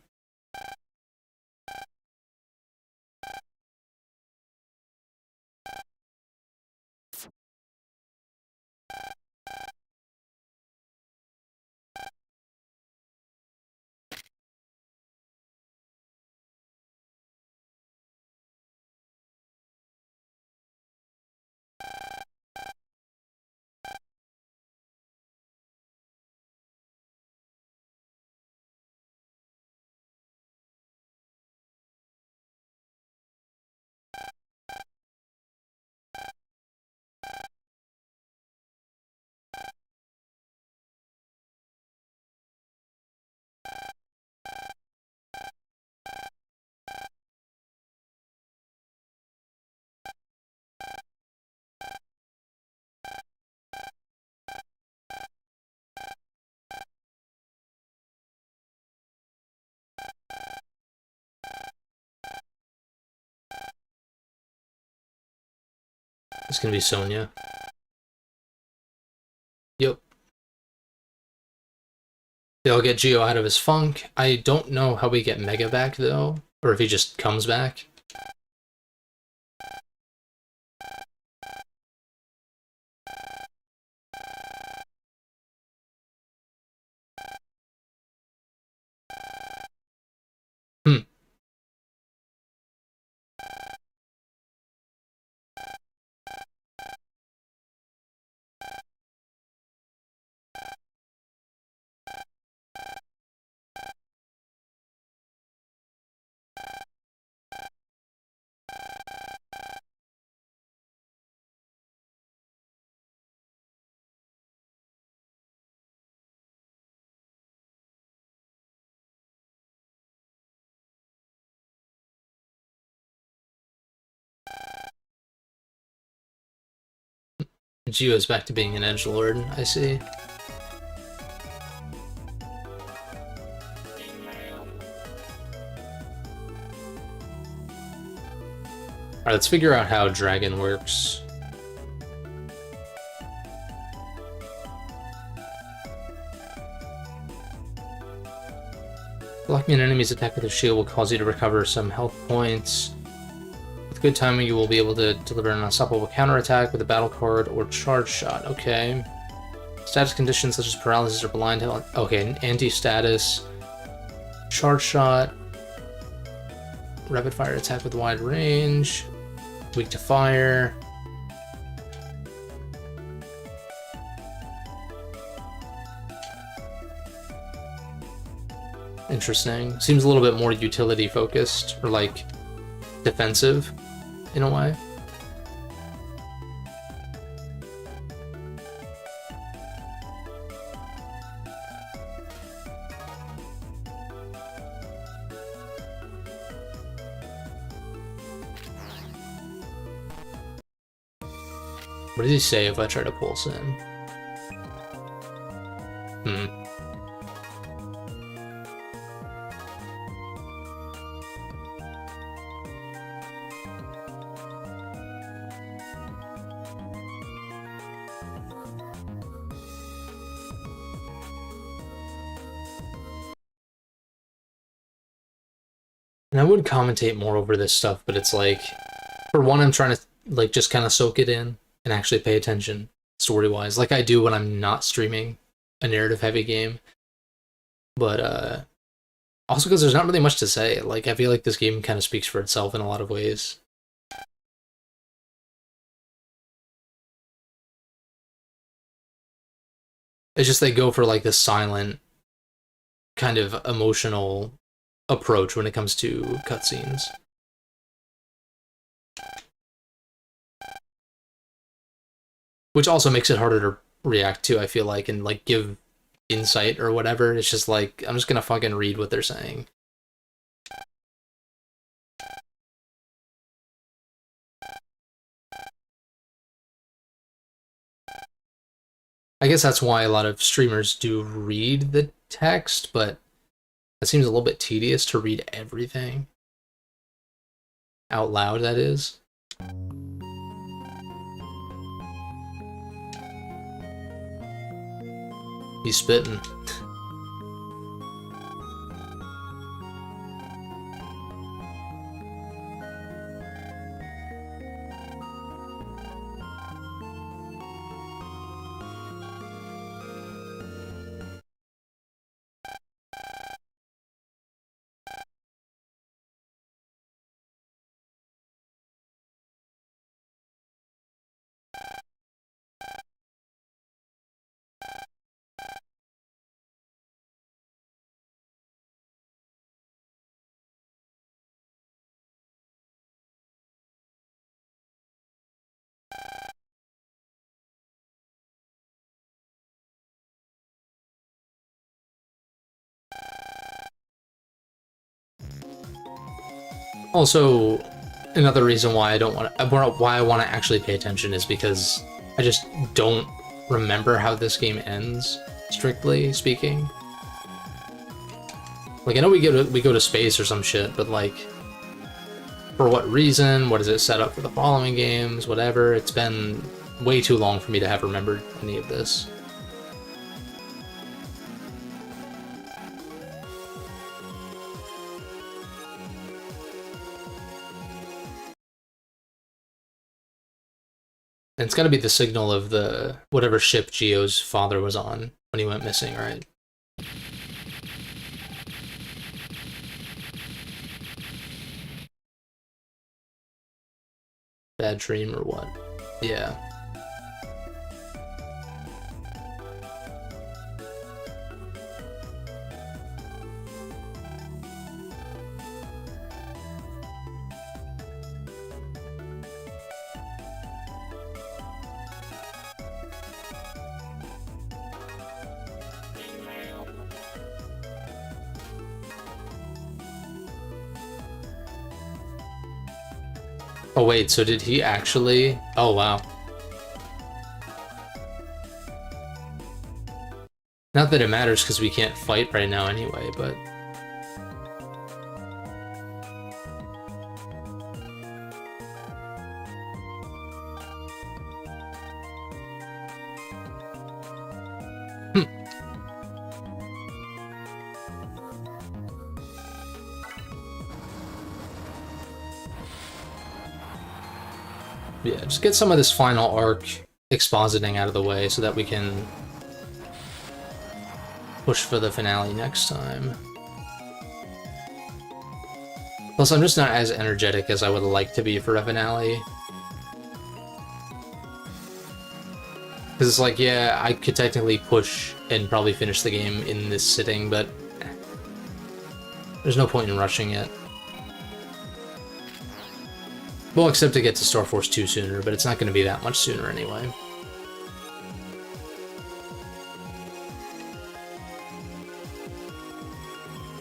It's going to be Sonya. Yep. They'll get Geo out of his funk. I don't know how we get Mega back, though, or if he just comes back. Gio's back to being an edgelord, I see. Alright, let's figure out how Dragon works. Blocking an enemy's attack with a shield will cause you to recover some health points. With good timing, you will be able to deliver an unstoppable counterattack with a battle card or charge shot. Okay. Status conditions such as paralysis or blind health. Okay, anti-status. Charge shot. Rapid fire attack with wide range. Weak to fire. Interesting. Seems a little bit more utility focused, or like defensive in a way. What does he say if I try to pulse in? And I would commentate more over this stuff, but it's like, for one, I'm trying to like just kind of soak it in and actually pay attention story-wise, like I do when I'm not streaming a narrative-heavy game. But also because there's not really much to say. Like, I feel like this game kind of speaks for itself in a lot of ways. It's just they go for like this silent kind of emotional approach when it comes to cutscenes. Which also makes it harder to react to, I feel like, and like give insight or whatever. It's just like, I'm just gonna fucking read what they're saying. I guess that's why a lot of streamers do read the text, but it seems a little bit tedious to read everything. Out loud, that is. He's spitting. Also, another reason why I don't want to, why I want to actually pay attention is because I just don't remember how this game ends, strictly speaking. Like, I know we go to space or some shit, but like, for what reason? What does it set up for the following games? Whatever. It's been way too long for me to have remembered any of this. And it's gotta be the signal of the whatever ship Gio's father was on when he went missing, right? Bad dream or what? Yeah. Oh wait, so did he actually? Oh wow. Not that it matters because we can't fight right now anyway, but... Yeah, just get some of this final arc expositing out of the way so that we can push for the finale next time. Plus, I'm just not as energetic as I would like to be for a finale. Because it's like, yeah, I could technically push and probably finish the game in this sitting, but there's no point in rushing it. Well, except to get to Star Force 2 sooner, but it's not going to be that much sooner anyway.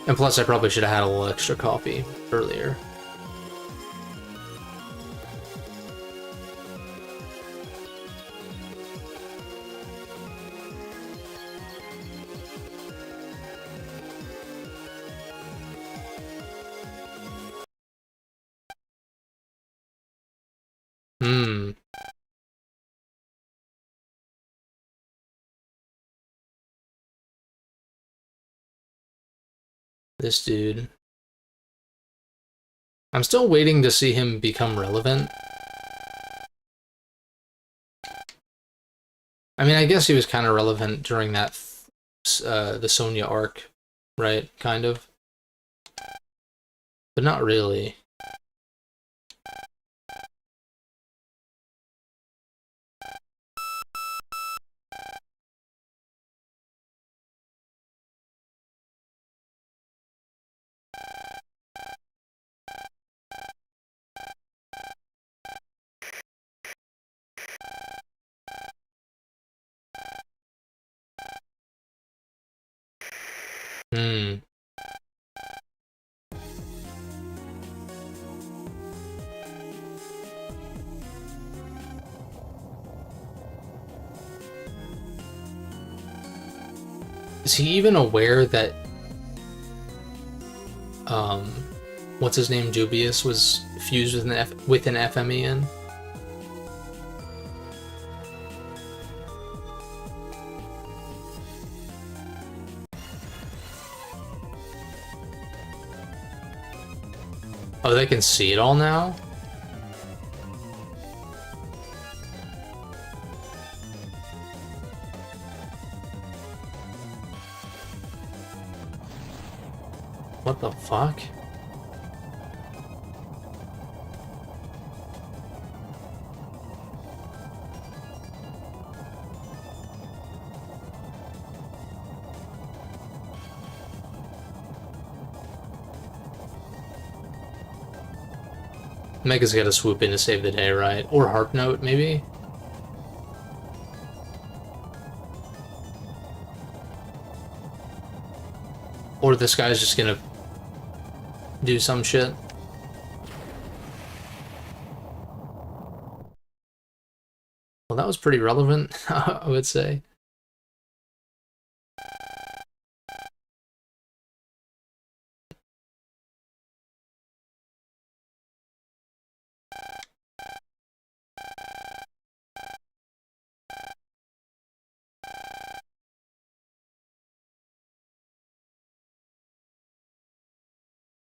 And plus, I probably should have had a little extra coffee earlier. This dude. I'm still waiting to see him become relevant. I mean, I guess he was kind of relevant during that, the Sonya arc, right? Kind of. But not really. Is he even aware that, what's his name, Dubious, was fused with an FMEN? Oh, they can see it all now? What the fuck? Mega's gotta swoop in to save the day, right? Or Harp Note, maybe? Or this guy's just gonna do some shit. Well, that was pretty relevant, I would say.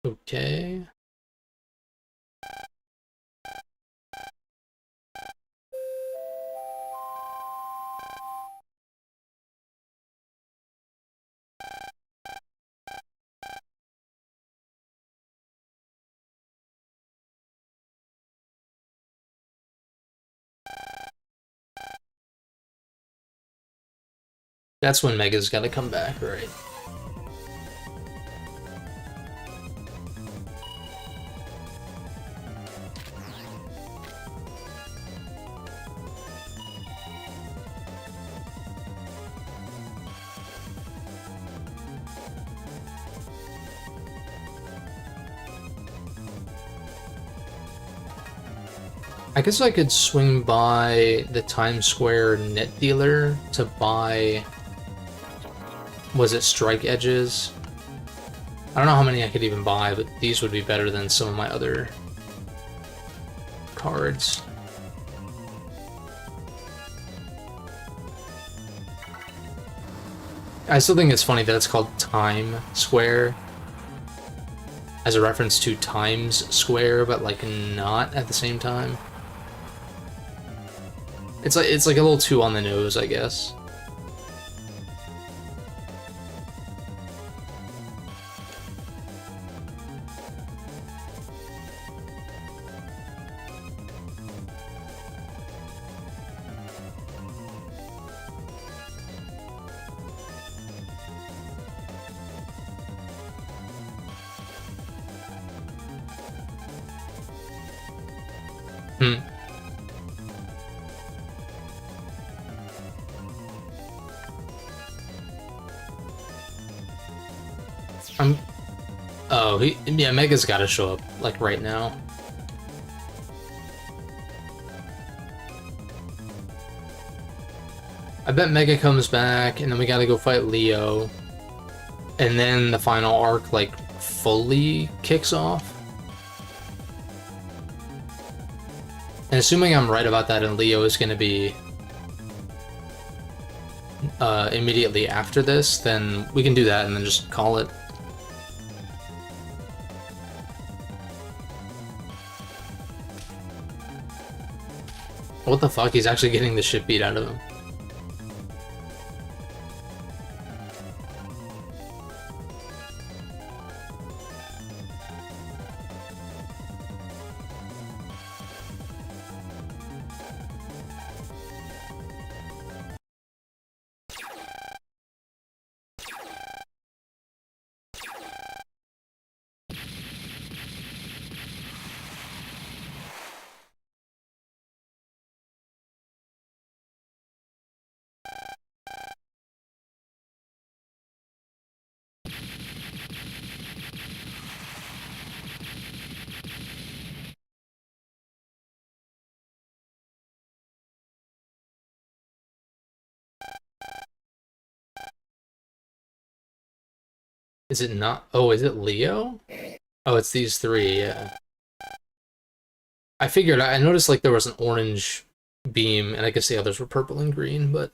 Okay. That's when Mega's gotta come back, right? I guess I could swing by the Times Square net dealer to buy Was it strike edges? I don't know how many I could even buy, but these would be better than some of my other cards. I still think it's funny that it's called Time Square as a reference to Times Square, but like not at the same time. It's like a little too on the nose, I guess. Oh, yeah, Mega's gotta show up, like, right now. I bet Mega comes back, and then we gotta go fight Leo. And then the final arc, like, fully kicks off. And assuming I'm right about that and Leo is gonna be immediately after this, then we can do that and then just call it. What the fuck? He's actually getting the shit beat out of him. Is it not? Oh, is it Leo? Oh, it's these three, yeah. I figured, I noticed like there was an orange beam, and I guess the others were purple and green, but...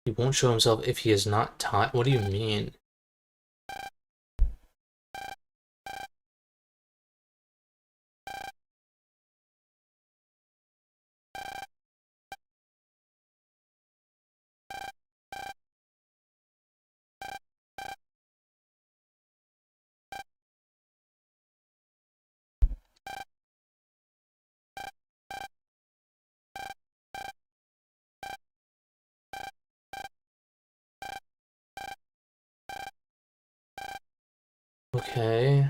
He won't show himself if he is not taught? What do you mean? Okay.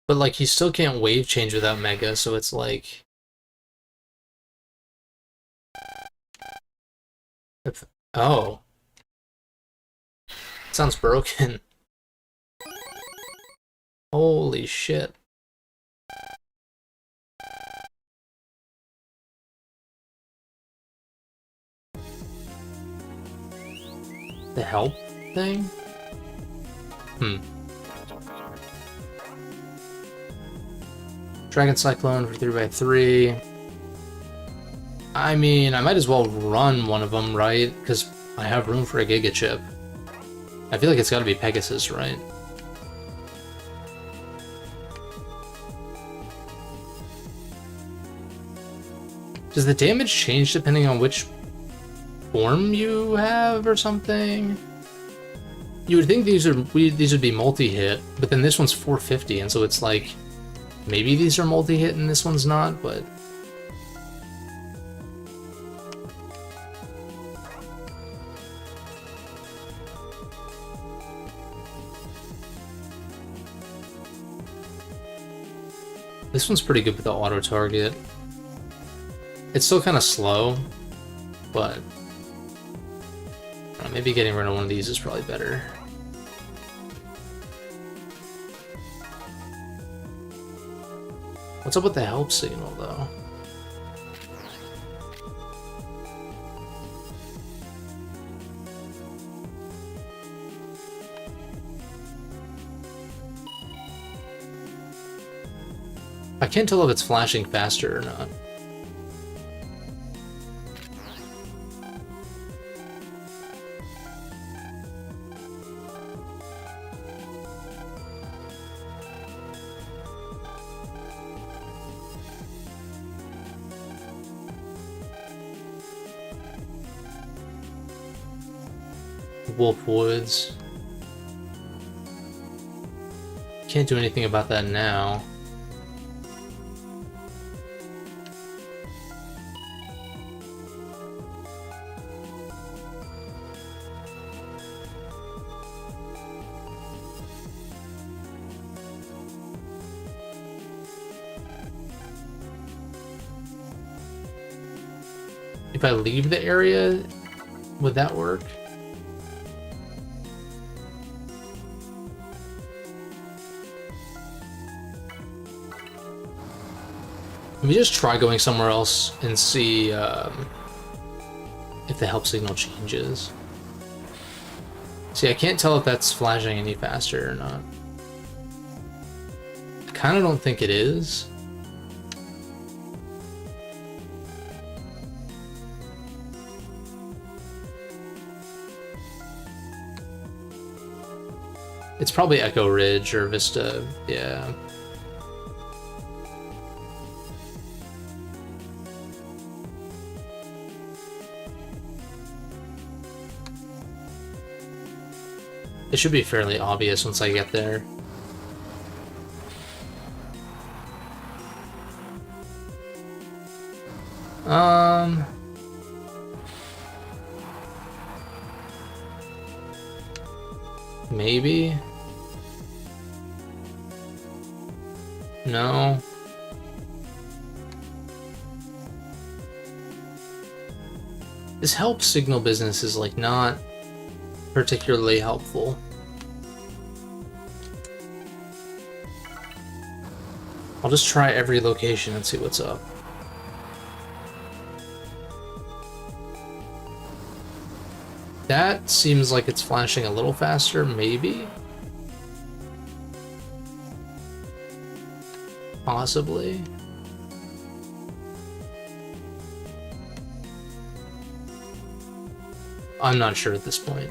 But like he still can't wave change without Mega, so it's like... Oh. Sounds broken. Holy shit. The help thing? Dragon Cyclone for 3x3. I mean, I might as well run one of them, right? Because I have room for a Giga Chip. I feel like it's gotta be Pegasus, right? Does the damage change depending on which form you have or something? You would think these would be multi-hit, but then this one's 450, and so it's like maybe these are multi-hit and this one's not, but This one's pretty good with the auto target. It's still kind of slow, but maybe getting rid of one of these is probably better. What's up with the help signal, though? I can't tell if it's flashing faster or not. Wolf Woods. Can't do anything about that now. If I leave the area, would that work? Let me just try going somewhere else and see if the help signal changes. See, I can't tell if that's flashing any faster or not. I kind of don't think it is. It's probably Echo Ridge or Vista, yeah. It should be fairly obvious once I get there. Maybe? No. This help signal business is like not particularly helpful. I'll just try every location and see what's up. That seems like it's flashing a little faster, maybe? Possibly. I'm not sure at this point.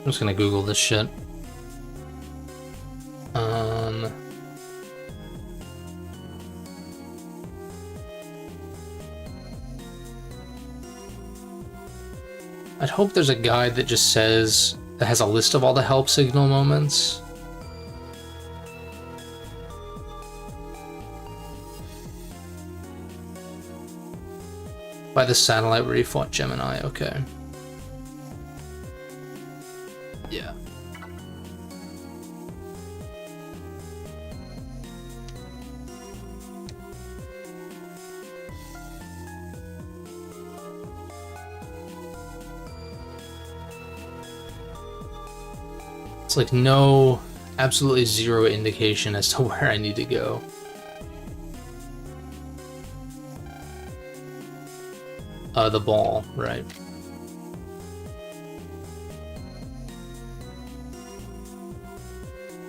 I'm just gonna Google this shit. I'd hope there's a guide that just says, that has a list of all the help signal moments. By the satellite where he fought Gemini, okay. Yeah. It's like no, absolutely zero indication as to where I need to go. The ball, right.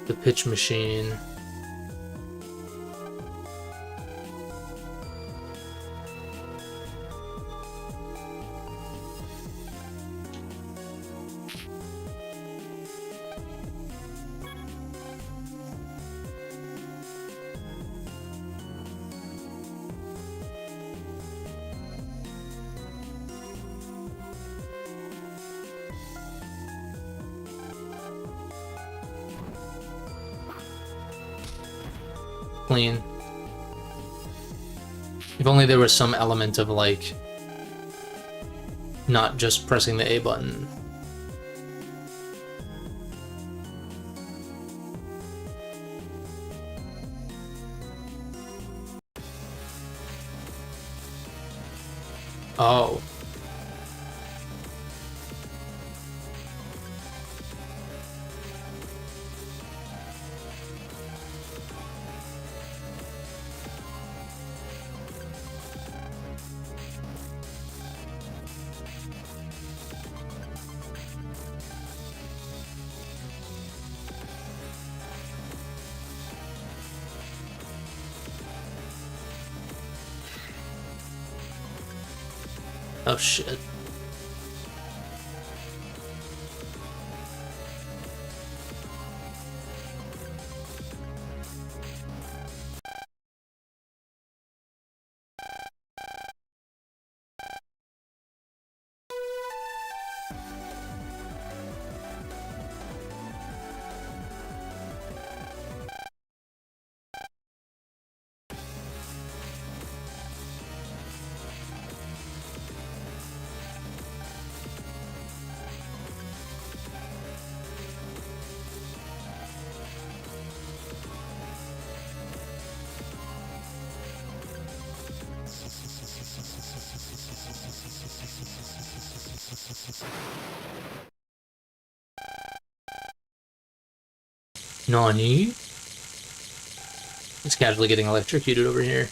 The pitch machine. clean. If only there was some element of, like, not just pressing the A button. Oh. Oh shit. Nani? He's casually getting electrocuted over here.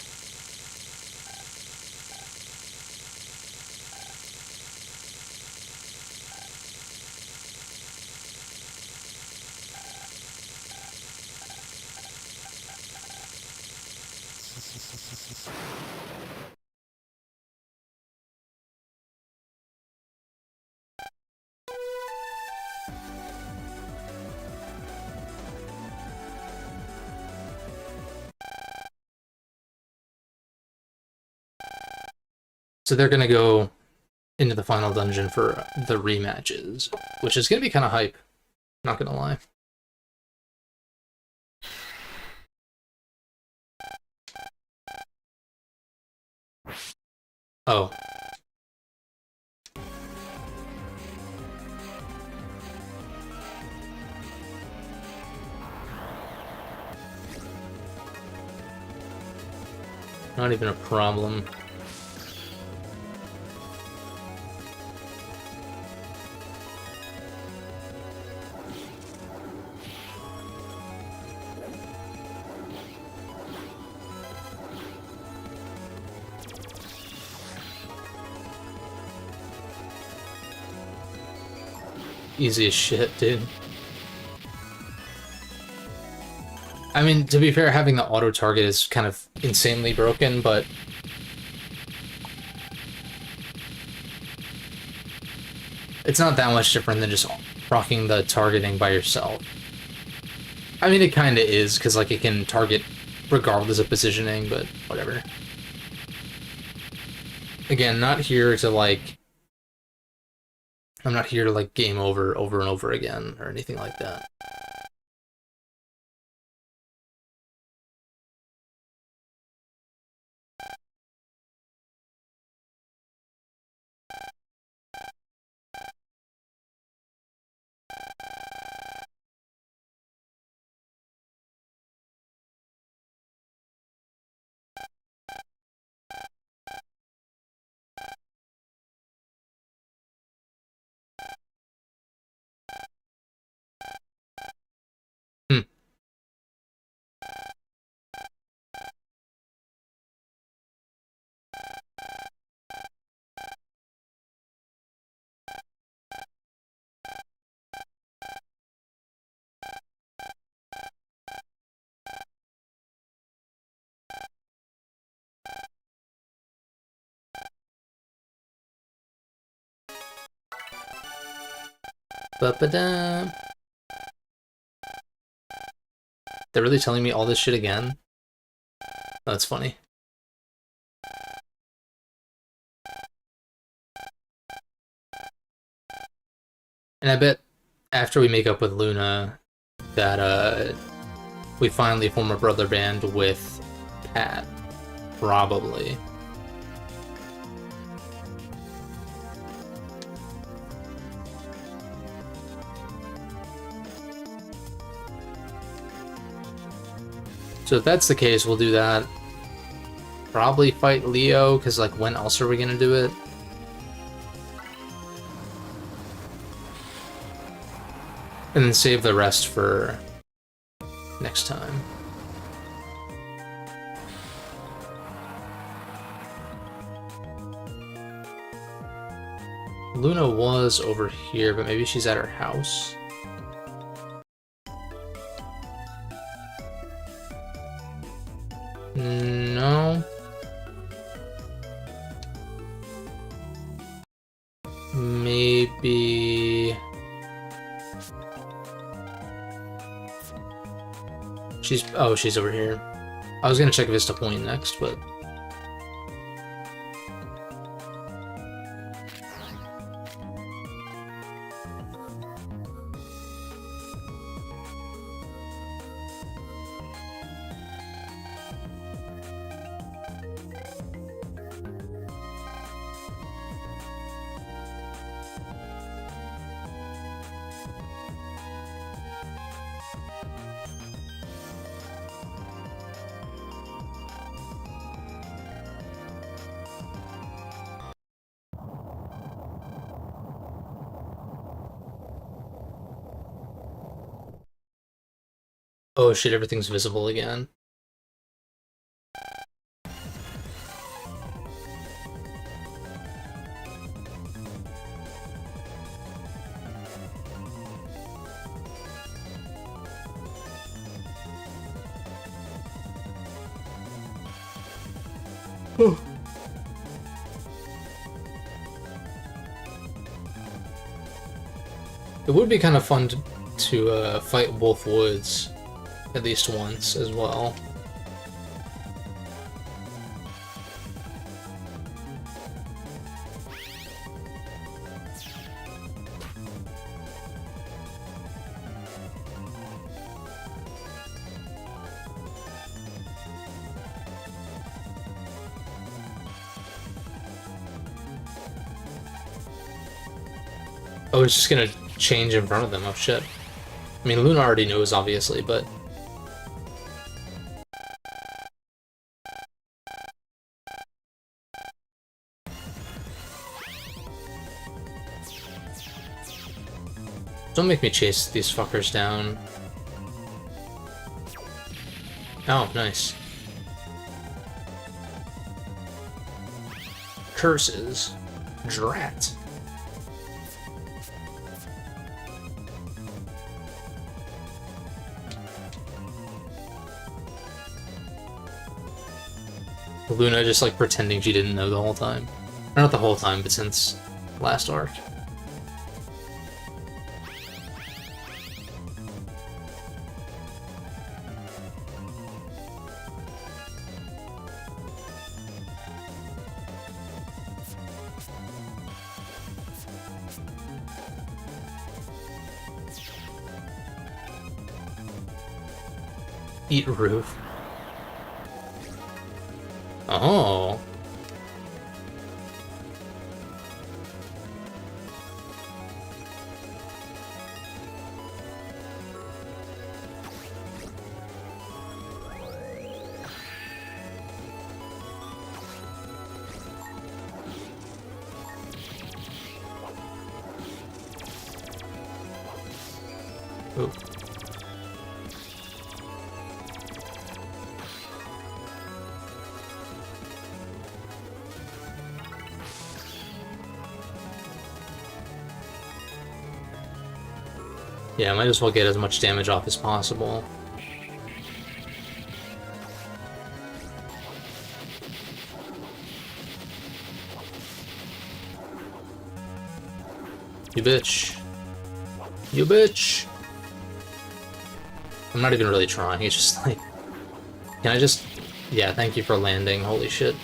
So they're gonna go into the final dungeon for the rematches, which is gonna be kind of hype. Not gonna lie. Oh. Not even a problem. Easy as shit, dude. I mean, to be fair, having the auto-target is kind of insanely broken, but it's not that much different than just rocking the targeting by yourself. I mean, it kind of is, because, like, it can target regardless of positioning, but whatever. Again, not here to, like... I'm not here to, like, game over and over again, or anything like that. Hmm. Ba-ba-da. They're really telling me all this shit again? Oh, that's funny. And I bet after we make up with Luna, that, we finally form a brother band with Pat. Probably. So if that's the case, we'll do that. Probably fight Leo, because, like, when else are we gonna do it? And then save the rest for next time. Luna was over here, but maybe she's at her house. No. Maybe... she's over here. I was gonna check Vista Point next, but... Oh shit, everything's visible again. It would be kind of fun to fight both woods at least once as well. Oh, it's just gonna change in front of them. Oh shit. I mean, Luna already knows, obviously, but... Don't make me chase these fuckers down. Oh, nice. Curses. Drat. Luna just, like, pretending she didn't know the whole time. Or not the whole time, but since last arc. Eat roof. Oh. Ooh. Yeah, I might as well get as much damage off as possible. You bitch. You bitch! I'm not even really trying, it's just like... Can I just... Yeah, thank you for landing, holy shit.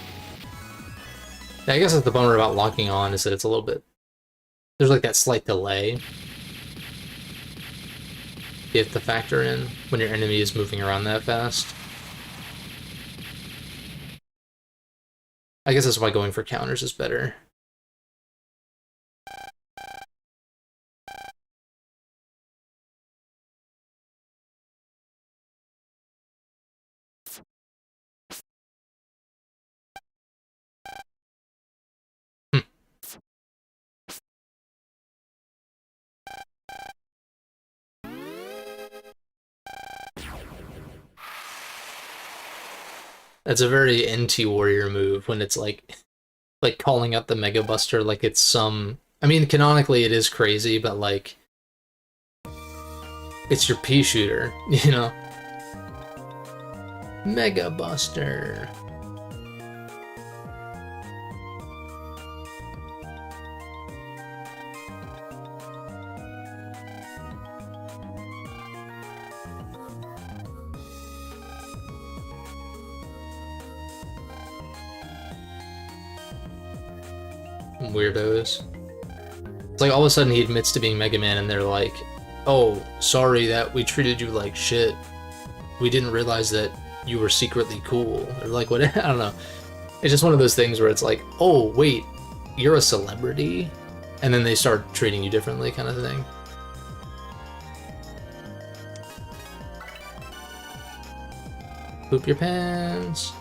Yeah, I guess that's the bummer about locking on, is that it's a little bit... There's like that slight delay. you have to factor in when your enemy is moving around that fast. I guess that's why going for counters is better. That's a very NT Warrior move when it's like calling out the Mega Buster like it's some. I mean, canonically it is crazy, but like it's your pea shooter, you know? Mega Buster. Weirdos. It's like all of a sudden he admits to being Mega Man and they're like, oh, sorry that we treated you like shit. We didn't realize that you were secretly cool. Or like, what? I don't know. It's just one of those things where it's like, oh, wait, you're a celebrity? And then they start treating you differently, kind of thing. Poop your pants.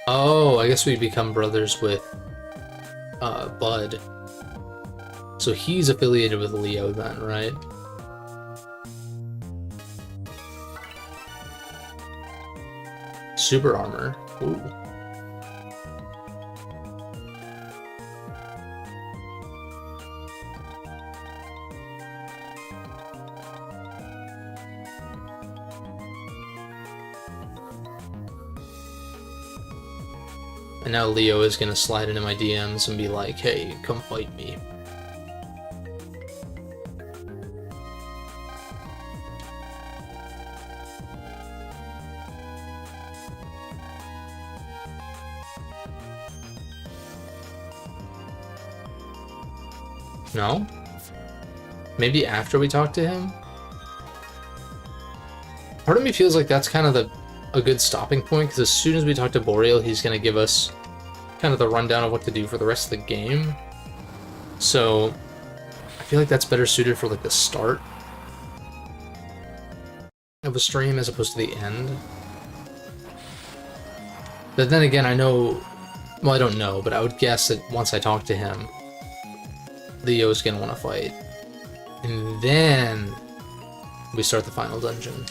Oh, I guess we become brothers with Bud. So he's affiliated with Leo then, right? Super armor. Ooh. And now Leo is gonna slide into my DMs and be like, hey, come fight me. No? Maybe after we talk to him? Part of me feels like that's kind of a good stopping point, because as soon as we talk to Boreal, he's going to give us kind of the rundown of what to do for the rest of the game. So I feel like that's better suited for like the start of a stream as opposed to the end. But then again, I know, well, I don't know, but I would guess that once I talk to him, Leo's going to want to fight. And then we start the final dungeon.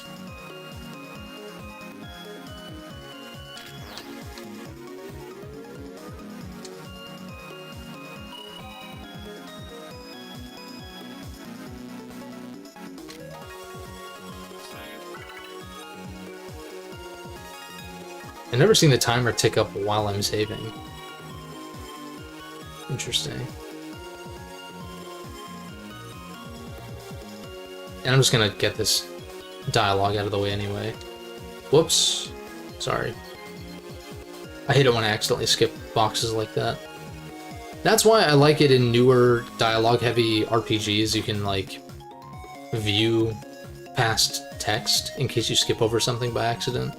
I've never seen the timer tick up while I'm saving. Interesting. And I'm just gonna get this dialogue out of the way anyway. Whoops. Sorry. I hate it when I accidentally skip boxes like that. That's why I like it in newer dialogue-heavy RPGs. You can, like, view past text in case you skip over something by accident.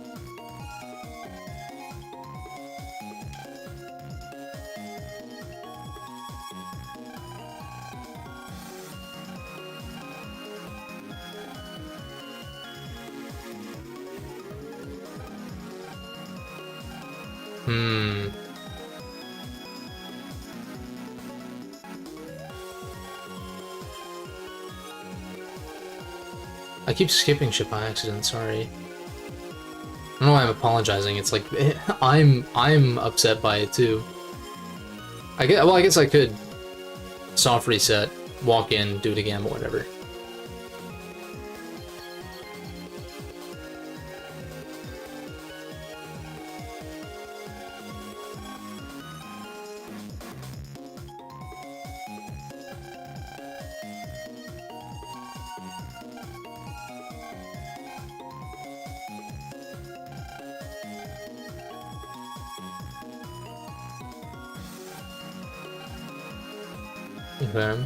I keep skipping shit by accident, sorry. I don't know why I'm apologizing, it's like, I'm upset by it too. I guess I could soft reset, walk in, do it again, but whatever. Okay.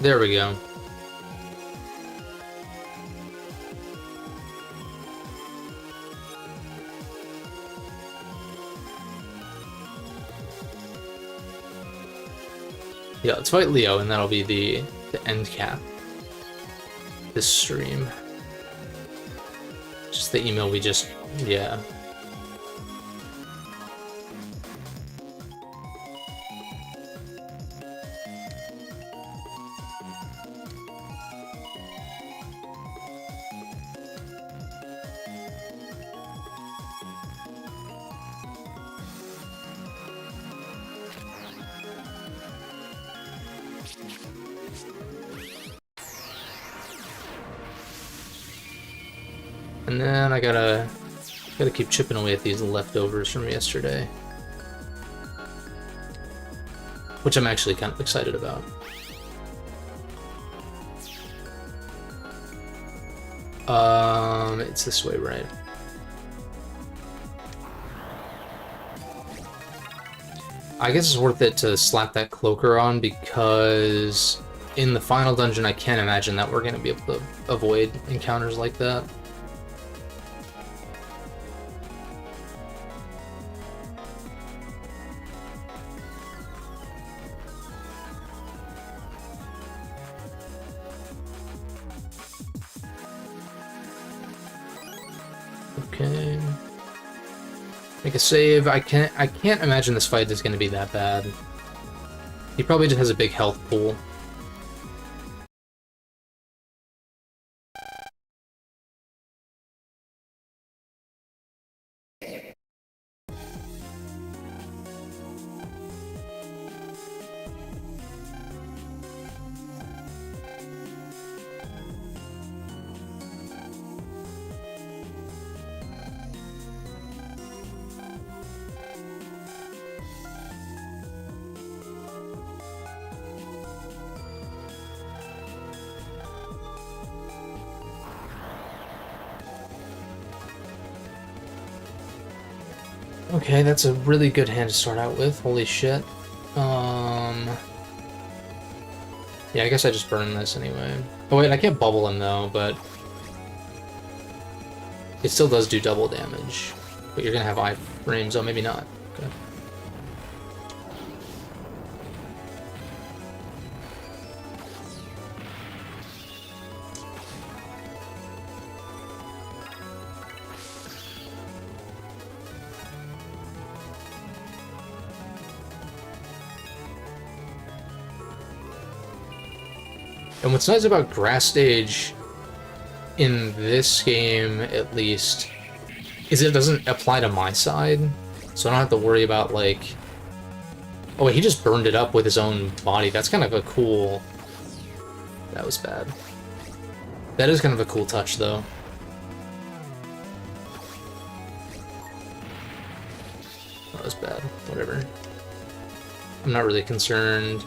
There we go. Yeah, let's fight Leo, and that'll be the end cap. This stream. Just the email we just... yeah. And then I gotta keep chipping away at these leftovers from yesterday, which I'm actually kind of excited about. It's this way, right? I guess it's worth it to slap that cloaker on, because in the final dungeon I can't imagine that we're gonna be able to avoid encounters like that. Okay. Make a save. I can't imagine this fight is going to be that bad. He probably just has a big health pool. Okay, that's a really good hand to start out with. Holy shit. Yeah, I guess I just burn this anyway. Oh wait, I can't bubble him though, but it still does do double damage. But you're gonna have iframes. Oh, maybe not. Okay. And what's nice about grass stage, in this game at least, is it doesn't apply to my side, so I don't have to worry about, like... Oh wait, he just burned it up with his own body. That's kind of a cool... That was bad. That is kind of a cool touch, though. That was bad. Whatever. I'm not really concerned.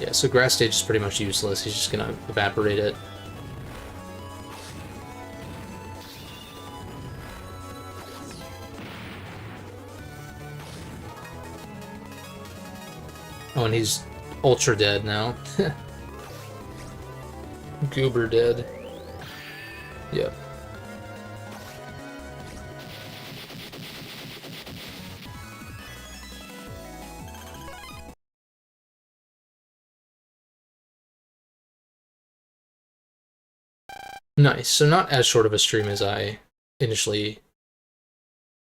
Yeah, so grass stage is pretty much useless. He's just gonna evaporate it. Oh, and he's ultra dead now. Goober dead. Yep. Nice. So not as short of a stream as I initially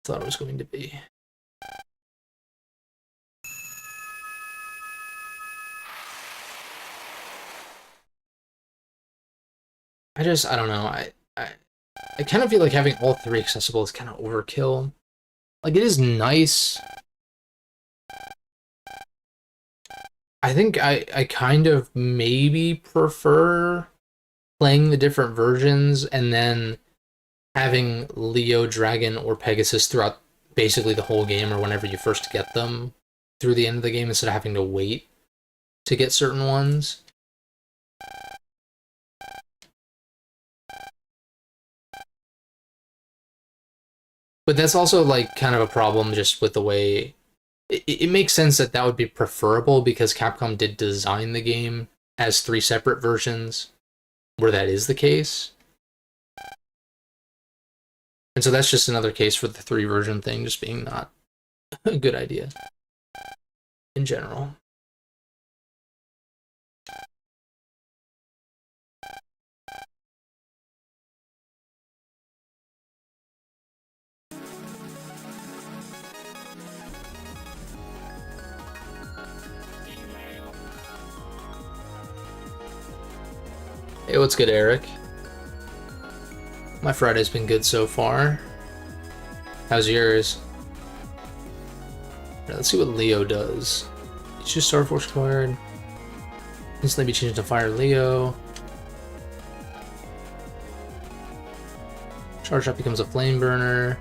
thought it was going to be. I don't know. I kind of feel like having all three accessible is kind of overkill. Like, it is nice. I think I kind of maybe prefer playing the different versions and then having Leo, Dragon, or Pegasus throughout basically the whole game or whenever you first get them through the end of the game instead of having to wait to get certain ones. But that's also like kind of a problem just with the way it makes sense that that would be preferable because Capcom did design the game as 3 separate versions where that is the case. And so that's just another case for the 3 version thing just being not a good idea in general. Hey, what's good, Eric? My Friday's been good so far. How's yours? Right, let's see what Leo does. Choose Star Force card. Instantly be changed to Fire Leo. Charge up becomes a Flame Burner.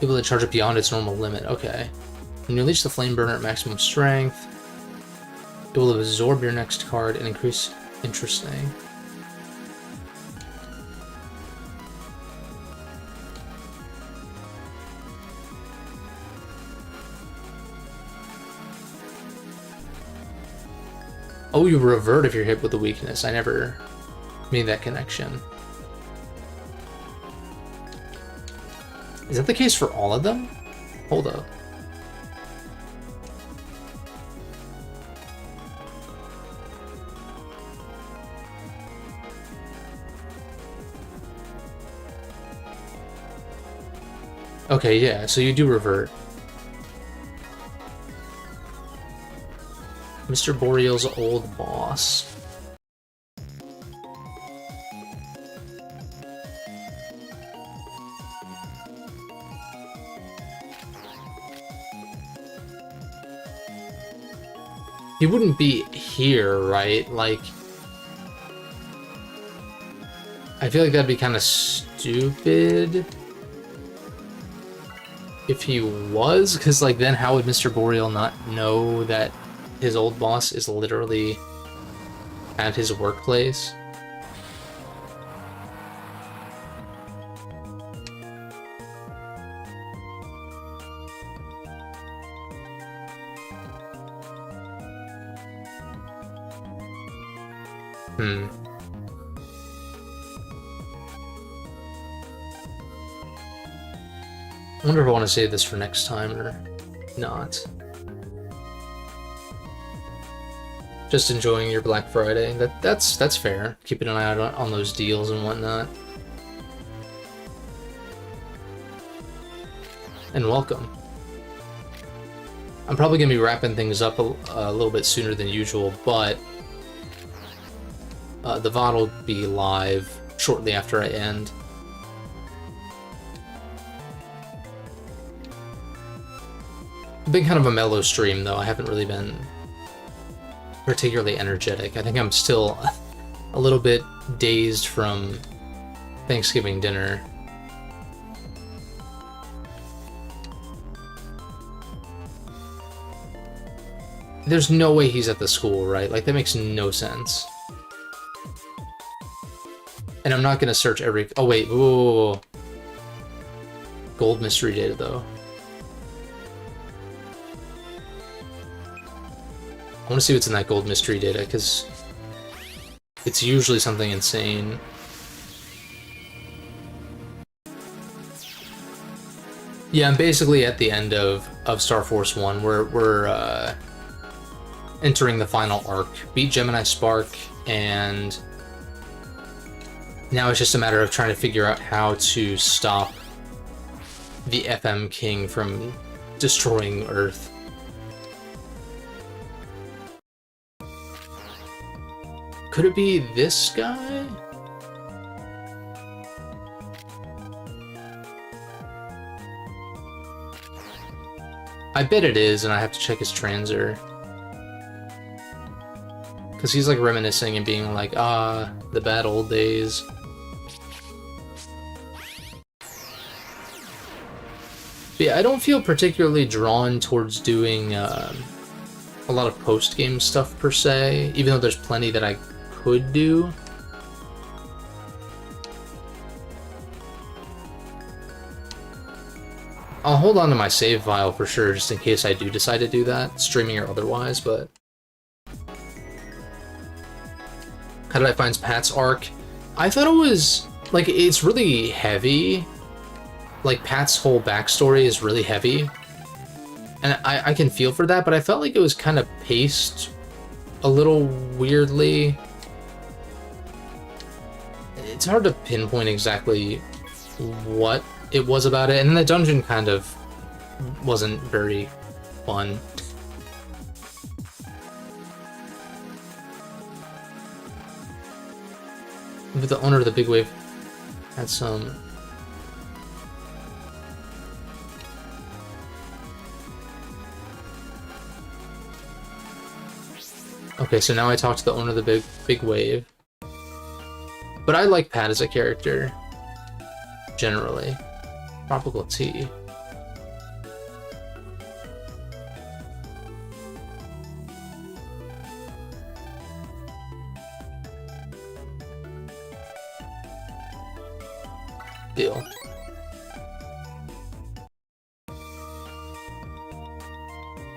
Able to charge up beyond its normal limit. Okay. When you unleash the Flame Burner at maximum strength, it will absorb your next card and increase. Interesting. Oh, you revert if you're hit with a weakness. I never made that connection. Is that the case for all of them? Hold up. Okay, yeah, so you do revert. Mr. Boreal's old boss. He wouldn't be here, right? Like, I feel like that'd be kind of stupid if he was, because like then how would Mr. Boreal not know that his old boss is literally at his workplace? I wonder if I want to save this for next time or not. Just enjoying your Black Friday. That's fair. Keeping an eye out on those deals and whatnot. And welcome. I'm probably going to be wrapping things up a little bit sooner than usual, but the VOD will be live shortly after I end. Been kind of a mellow stream, though. I haven't really been particularly energetic. I think I'm still a little bit dazed from Thanksgiving dinner. There's no way he's at the school, right? Like, that makes no sense. And I'm not gonna search every... Oh, wait. Ooh. Gold mystery data, though. I want to see what's in that gold mystery data, because it's usually something insane. Yeah, I'm basically at the end of Star Force 1. We're entering the final arc. Beat Gemini Spark, and now it's just a matter of trying to figure out how to stop the FM King from destroying Earth. Could it be this guy? I bet it is, and I have to check his transer. Because he's like reminiscing and being like, ah, the bad old days. But yeah, I don't feel particularly drawn towards doing a lot of post-game stuff per se, even though there's plenty that I could do. I'll hold on to my save file for sure, just in case I do decide to do that, streaming or otherwise, but... How did I find Pat's arc? I thought it was, like, it's really heavy. Like, Pat's whole backstory is really heavy. And I can feel for that, but I felt like it was kind of paced a little weirdly. It's hard to pinpoint exactly what it was about it, and then the dungeon kind of wasn't very fun. But the owner of the big wave had some... Okay, so now I talk to the owner of the big wave. But I like Pat as a character, generally. Tropical tea. Deal.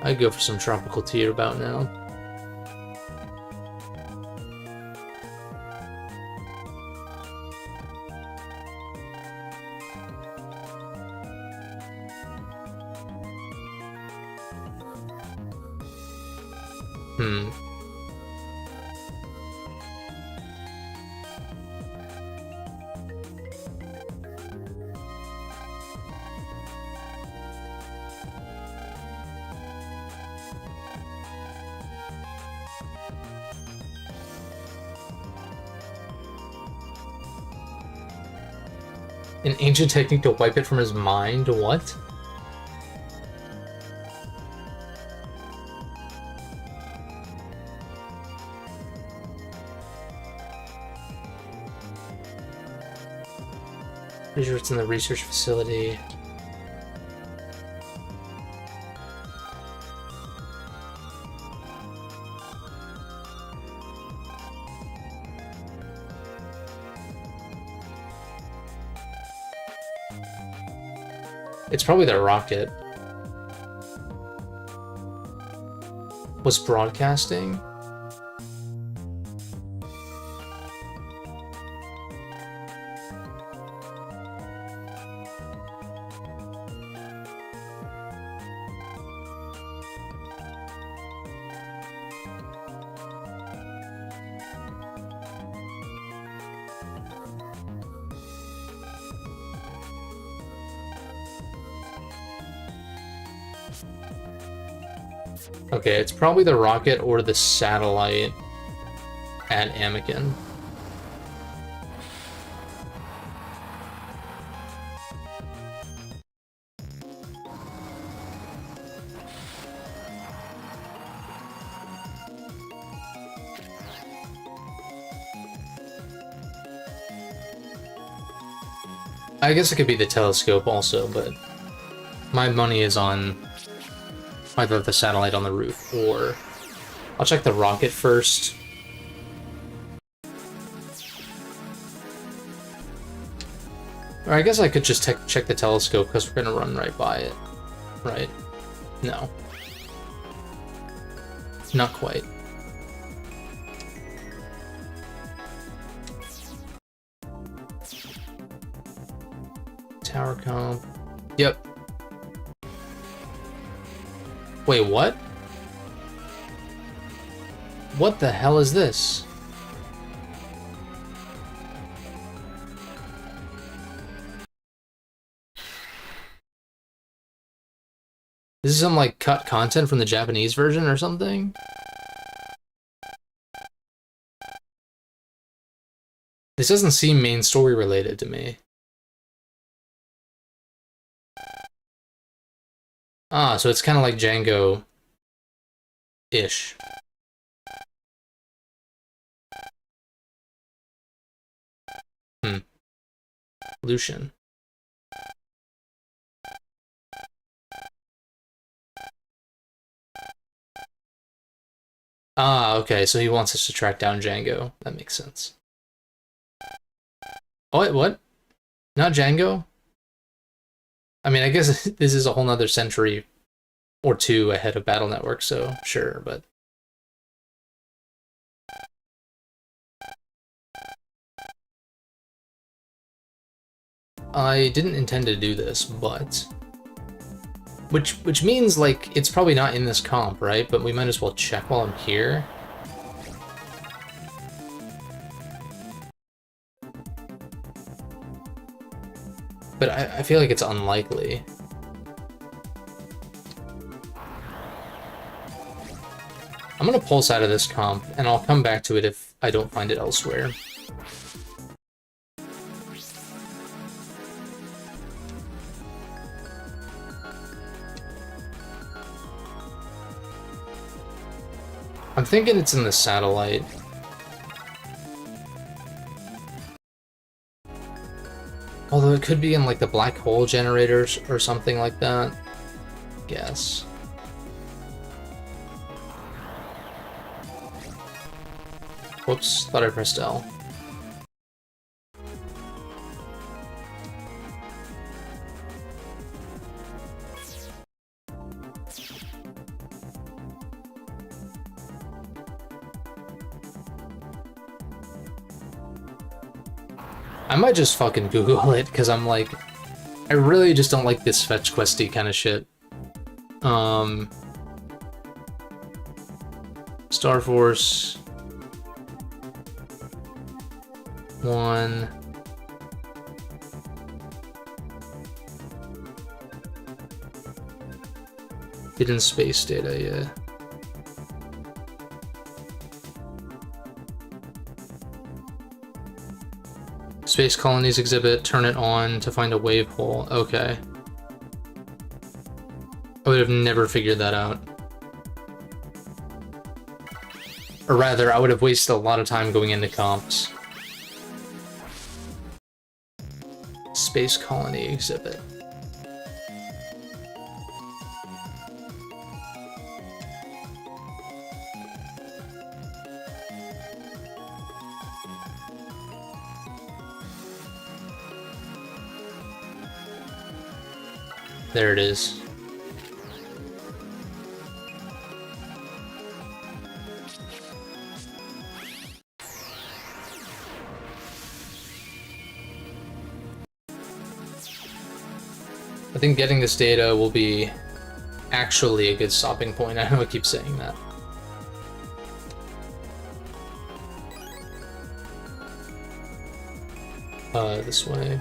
I'd go for some tropical tea about now. An ancient technique to wipe it from his mind? What? Pretty sure it's in the research facility. It's probably their rocket. Was broadcasting? Okay, it's probably the rocket or the satellite at Anakin. I guess it could be the telescope also, but my money is on either the satellite on the roof, or I'll check the rocket first. Or I guess I could just check the telescope because we're gonna run right by it, right? No. Not quite. Tower comp. Yep. Wait, what? What the hell is this? This is some, like, cut content from the Japanese version or something? This doesn't seem main story related to me. Ah, so it's kind of like Django-ish. Lucian. Ah, okay, so he wants us to track down Django. That makes sense. Oh, wait, what? Not Django? I mean, I guess this is a whole nother century or two ahead of Battle Network, so sure, but... I didn't intend to do this, but... Which means, like, it's probably not in this comp, right? But we might as well check while I'm here. But I feel like it's unlikely. I'm gonna pulse out of this comp, and I'll come back to it if I don't find it elsewhere. I'm thinking it's in the satellite. Although it could be in like the black hole generators or something like that. Guess. Whoops, thought I pressed L. I might just fucking Google it, because I'm like, I really just don't like this fetch questy kind of shit. Star Force 1. Hidden space data, yeah. Space colonies exhibit, turn it on to find a wave hole. Okay. I would have never figured that out. Or rather, I would have wasted a lot of time going into comps. Space colony exhibit. There it is. I think getting this data will be actually a good stopping point. I know I keep saying that. This way.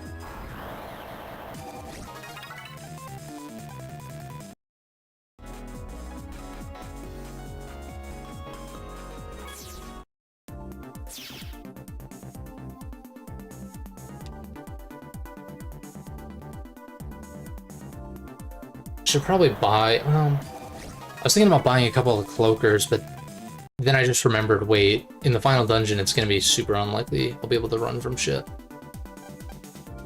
Should probably buy, I was thinking about buying a couple of cloakers, but then I just remembered, wait, in the final dungeon it's gonna be super unlikely I'll be able to run from shit.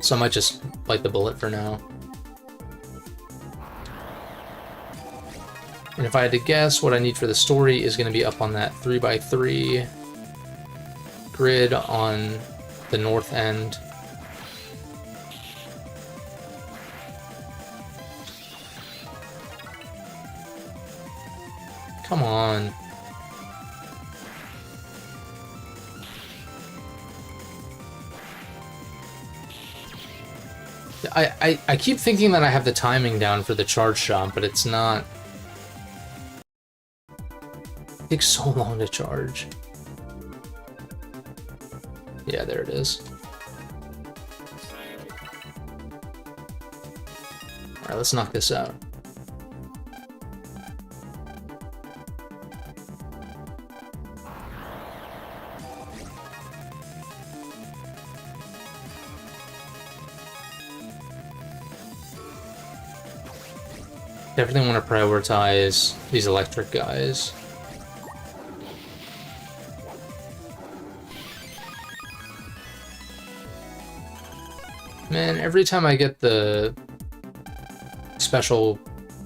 So I might just bite the bullet for now. And if I had to guess, what I need for the story is gonna be up on that 3x3 grid on the north end. Come on. I keep thinking that I have the timing down for the charge shot, but it's not. It takes so long to charge. Yeah, there it is. Alright, let's knock this out. Definitely want to prioritize these electric guys. Meh. Man, every time I get the special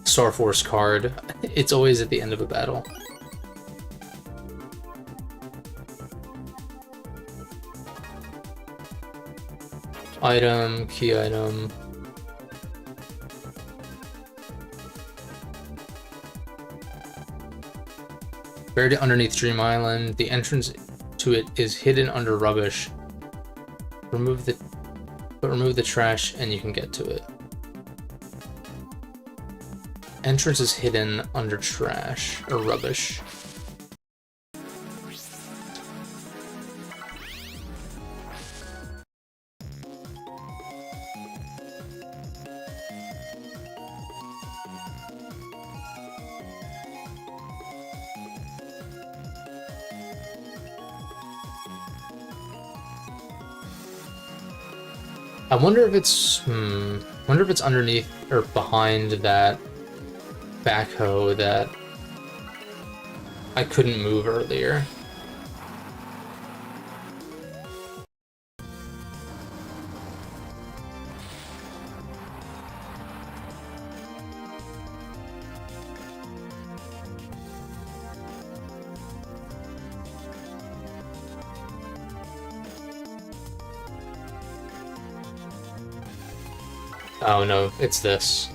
Star Force card, it's always at the end of a battle. Item, key item. Buried underneath Dream Island. The entrance to it is hidden under rubbish. Remove the trash and you can get to it. Entrance is hidden under trash or rubbish. I wonder if it's wonder if it's underneath or behind that backhoe that I couldn't move earlier. Oh no, it's this.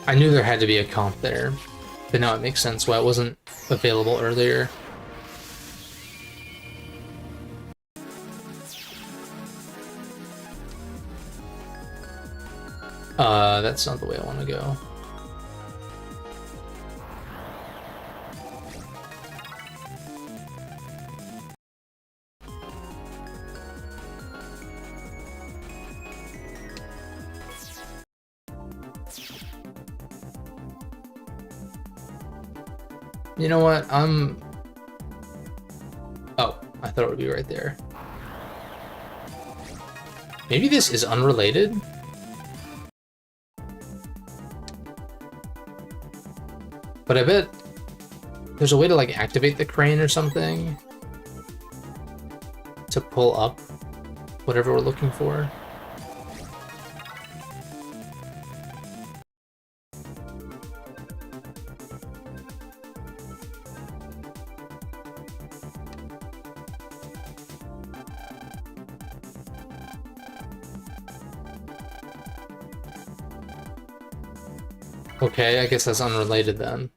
I knew there had to be a comp there, but now it makes sense why it wasn't available earlier. That's not the way I want to go. You know what? Oh, I thought it would be right there. Maybe this is unrelated? But I bet there's a way to like activate the crane or something to pull up whatever we're looking for. Okay, I guess that's unrelated then.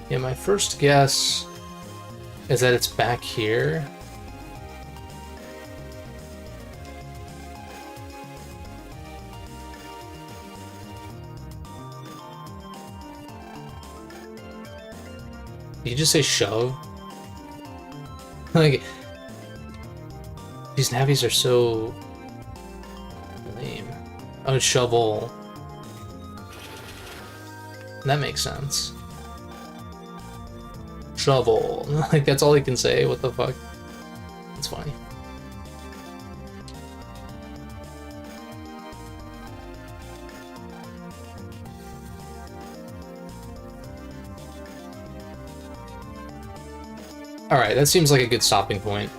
Yeah, my first guess is that it's back here. Did you just say shove? Like, these navies are so lame. Oh, it's shovel. That makes sense. Shovel. Like, that's all he can say. What the fuck? It's funny. Alright, that seems like a good stopping point.